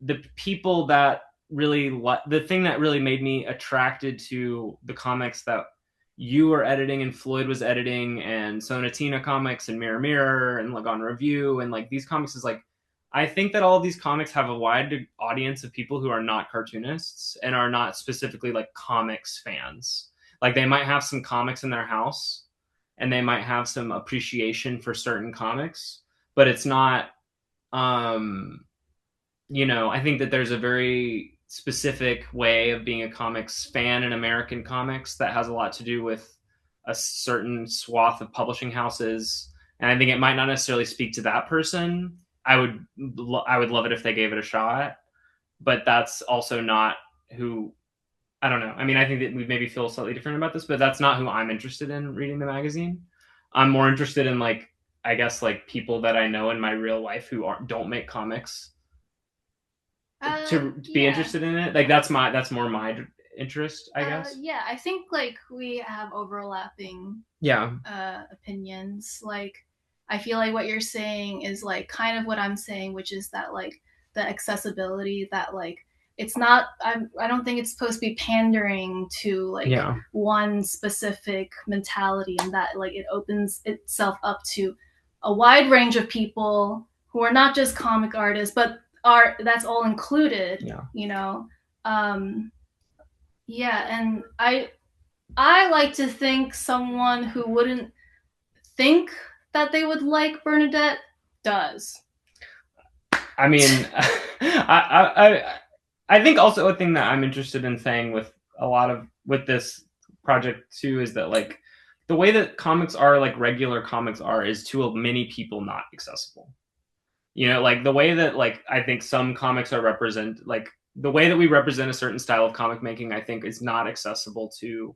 the people that really the thing that really made me attracted to the comics that you were editing and Floyd was editing and Sonatina Comics and Mirror Mirror and like on Review and like these comics is like, I think that all of these comics have a wide audience of people who are not cartoonists and are not specifically like comics fans. Like they might have some comics in their house and they might have some appreciation for certain comics, but it's not, I think that there's a very specific way of being a comics fan in American comics that has a lot to do with a certain swath of publishing houses. And I think it might not necessarily speak to that person. I would love it if they gave it a shot, but that's also not who, I don't know. I mean, I think that we maybe feel slightly different about this, but that's not who I'm interested in reading the magazine. I'm more interested in like, I guess like people that I know in my real life who don't make comics to be interested in it. Like that's more my interest, I guess. Yeah, I think like we have overlapping opinions. Like I feel like what you're saying is like kind of what I'm saying, which is that like the accessibility, that like it's not, I don't think it's supposed to be pandering to like one specific mentality, and that like it opens itself up to a wide range of people who are not just comic artists, but that's all included. And I like to think someone who wouldn't think that they would like Bernadette does. I mean, I think also a thing that I'm interested in saying with with this project too is that like the way that comics are, like regular comics are, is to many people not accessible. You know, like the way that like I think some comics are represent, like the way that we represent a certain style of comic making, I think is not accessible to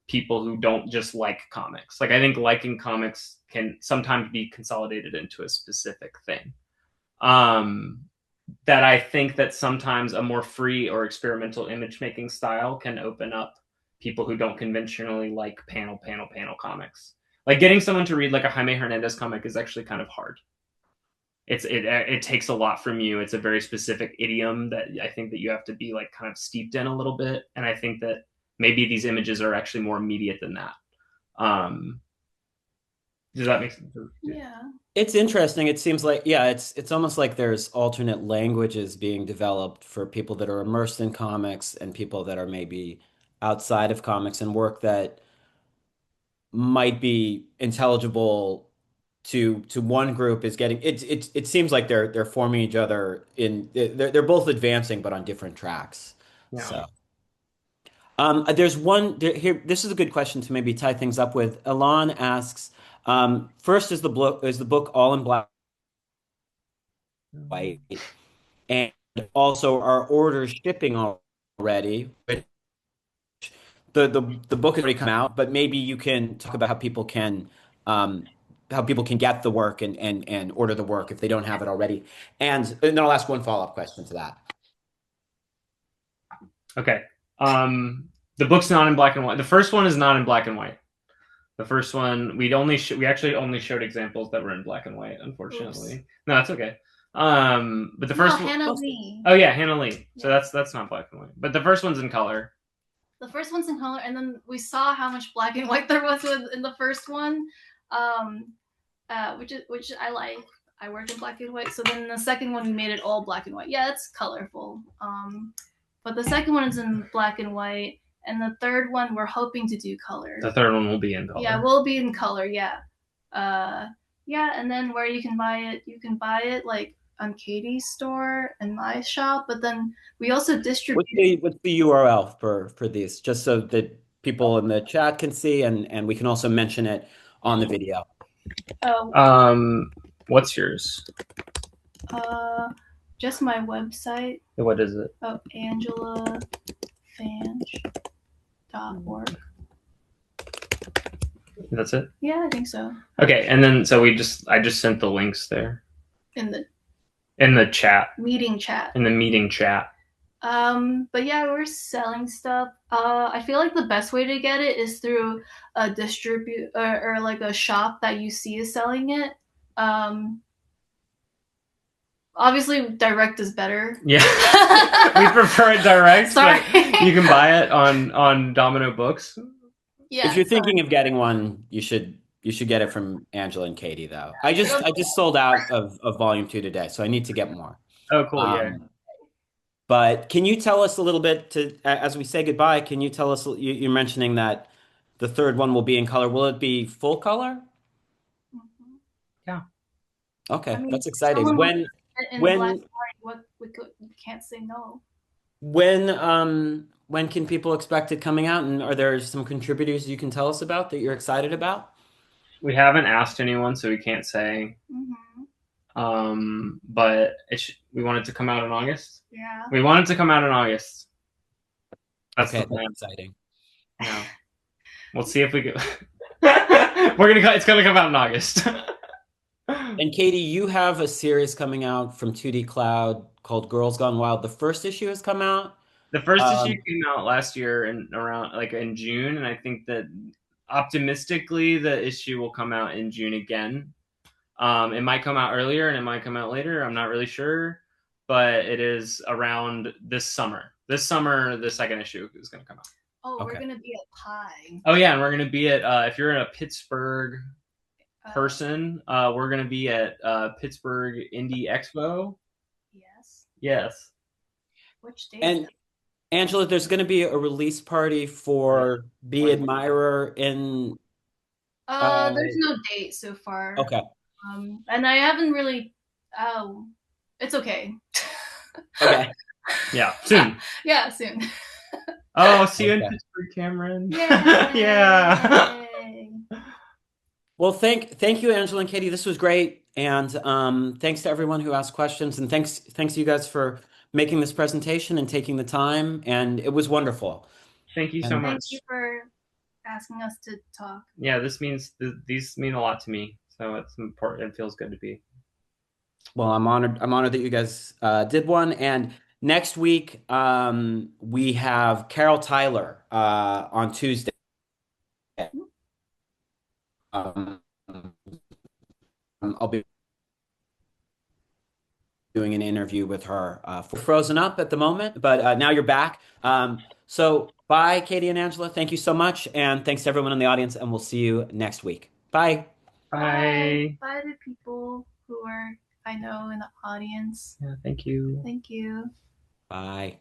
people who don't just like comics. Like I think liking comics can sometimes be consolidated into a specific thing. Um, that I think that sometimes a more free or experimental image making style can open up people who don't conventionally like panel comics. Like getting someone to read like a Jaime Hernandez comic is actually kind of hard. It takes a lot from you. It's a very specific idiom that I think that you have to be like kind of steeped in a little bit. And I think that maybe these images are actually more immediate than that. Does that make sense? Yeah. It's interesting. It seems like, yeah, it's almost like there's alternate languages being developed for people that are immersed in comics and people that are maybe outside of comics, and work that might be intelligible to one group is getting it seems like they're forming each other in they're both advancing but on different tracks. Yeah. So there's one here. This is a good question to maybe tie things up with. Alon asks, first, is the book all in black and white, and also are orders shipping already? The book has already come out, but maybe you can talk about um, how people can get the work and order the work if they don't have it already. And then I'll ask one follow-up question to that. Okay. The book's not in black and white. The first one is not in black and white. The first one we actually only showed examples that were in black and white. Unfortunately, Oops. no, that's okay. But the first one, Hannah Lee. oh yeah, Hannah Lee. So Yeah. that's not black and white. But the first one's in color. The first one's in color, and then we saw how much black and white there was in the first one, which I like. I work in black and white, so then the second one we made it all black and white. Yeah, it's colorful. But the second one is in black and white, and the third one we're hoping to do color. The third one will be in color. Yeah, we'll be in color. Yeah, yeah, and then where you can buy it like on Katie's store and my shop, but then we also distribute. What's the URL for these, just so that people in the chat can see, and we can also mention it on the video. Oh. What's yours? Just my website. What is it? Oh, AngelaFanche.org. That's it? Yeah, I think so. Okay, and then so I just sent the links there. In the chat. Meeting chat. In the meeting chat. But yeah, we're selling stuff. I feel like the best way to get it is through a or like a shop that you see is selling it. Obviously, direct is better. Yeah, we prefer it direct. Sorry. But you can buy it on Domino Books. Yeah. If you're thinking of getting one, you should get it from Angela and Katie, though. I just sold out of volume 2 today, so I need to get more. Oh, cool. Yeah. But can you tell us a little bit as we say goodbye? Can you tell us? You're mentioning that the third one will be in color. Will it be full color? Mm-hmm. Yeah. Okay, that's exciting. When we can't say no. When can people expect it coming out? And are there some contributors you can tell us about that you're excited about? We haven't asked anyone, so we can't say. Mm-hmm. But we want it to come out in August. Yeah. We want it to come out in August. That's exciting. Yeah. We'll see if we get. It's gonna come out in August. And Katie, you have a series coming out from 2D Cloud called Girls Gone Wild. The first issue has come out. The first issue came out last year in June, and I think that optimistically the issue will come out in June again. It might come out earlier and it might come out later. I'm not really sure, but it is around this summer. This summer, the second issue is going to come out. Oh, okay. We're going to be at Pie. Oh yeah, and we're going to be at if you're a Pittsburgh person, we're going to be at Pittsburgh Indie Expo. Yes. Yes. Which day? And Angela, there's going to be a release party for Be Admirer in. There's no date so far. Okay. And I haven't really. Oh, it's okay. Okay. Yeah, soon. Yeah, soon. Oh, see you in Okay. Pittsburgh, Cameron. Yay! Yeah. Well, thank you, Angela and Katie. This was great, and thanks to everyone who asked questions, and thanks to you guys for making this presentation and taking the time. And it was wonderful. Thank you so And much. Thank you for asking us to talk. Yeah, these mean a lot to me, so it's important. It feels good to be. Well, I'm honored. I'm honored that you guys did one. And next week, we have Carol Tyler on Tuesday. Um, I'll be doing an interview with her. Frozen up at the moment, but now you're back. So bye, Katie and Angela. Thank you so much. And thanks to everyone in the audience. And we'll see you next week. Bye. Bye. Bye to people who are, I know, in the audience. Yeah, thank you. Thank you. Bye.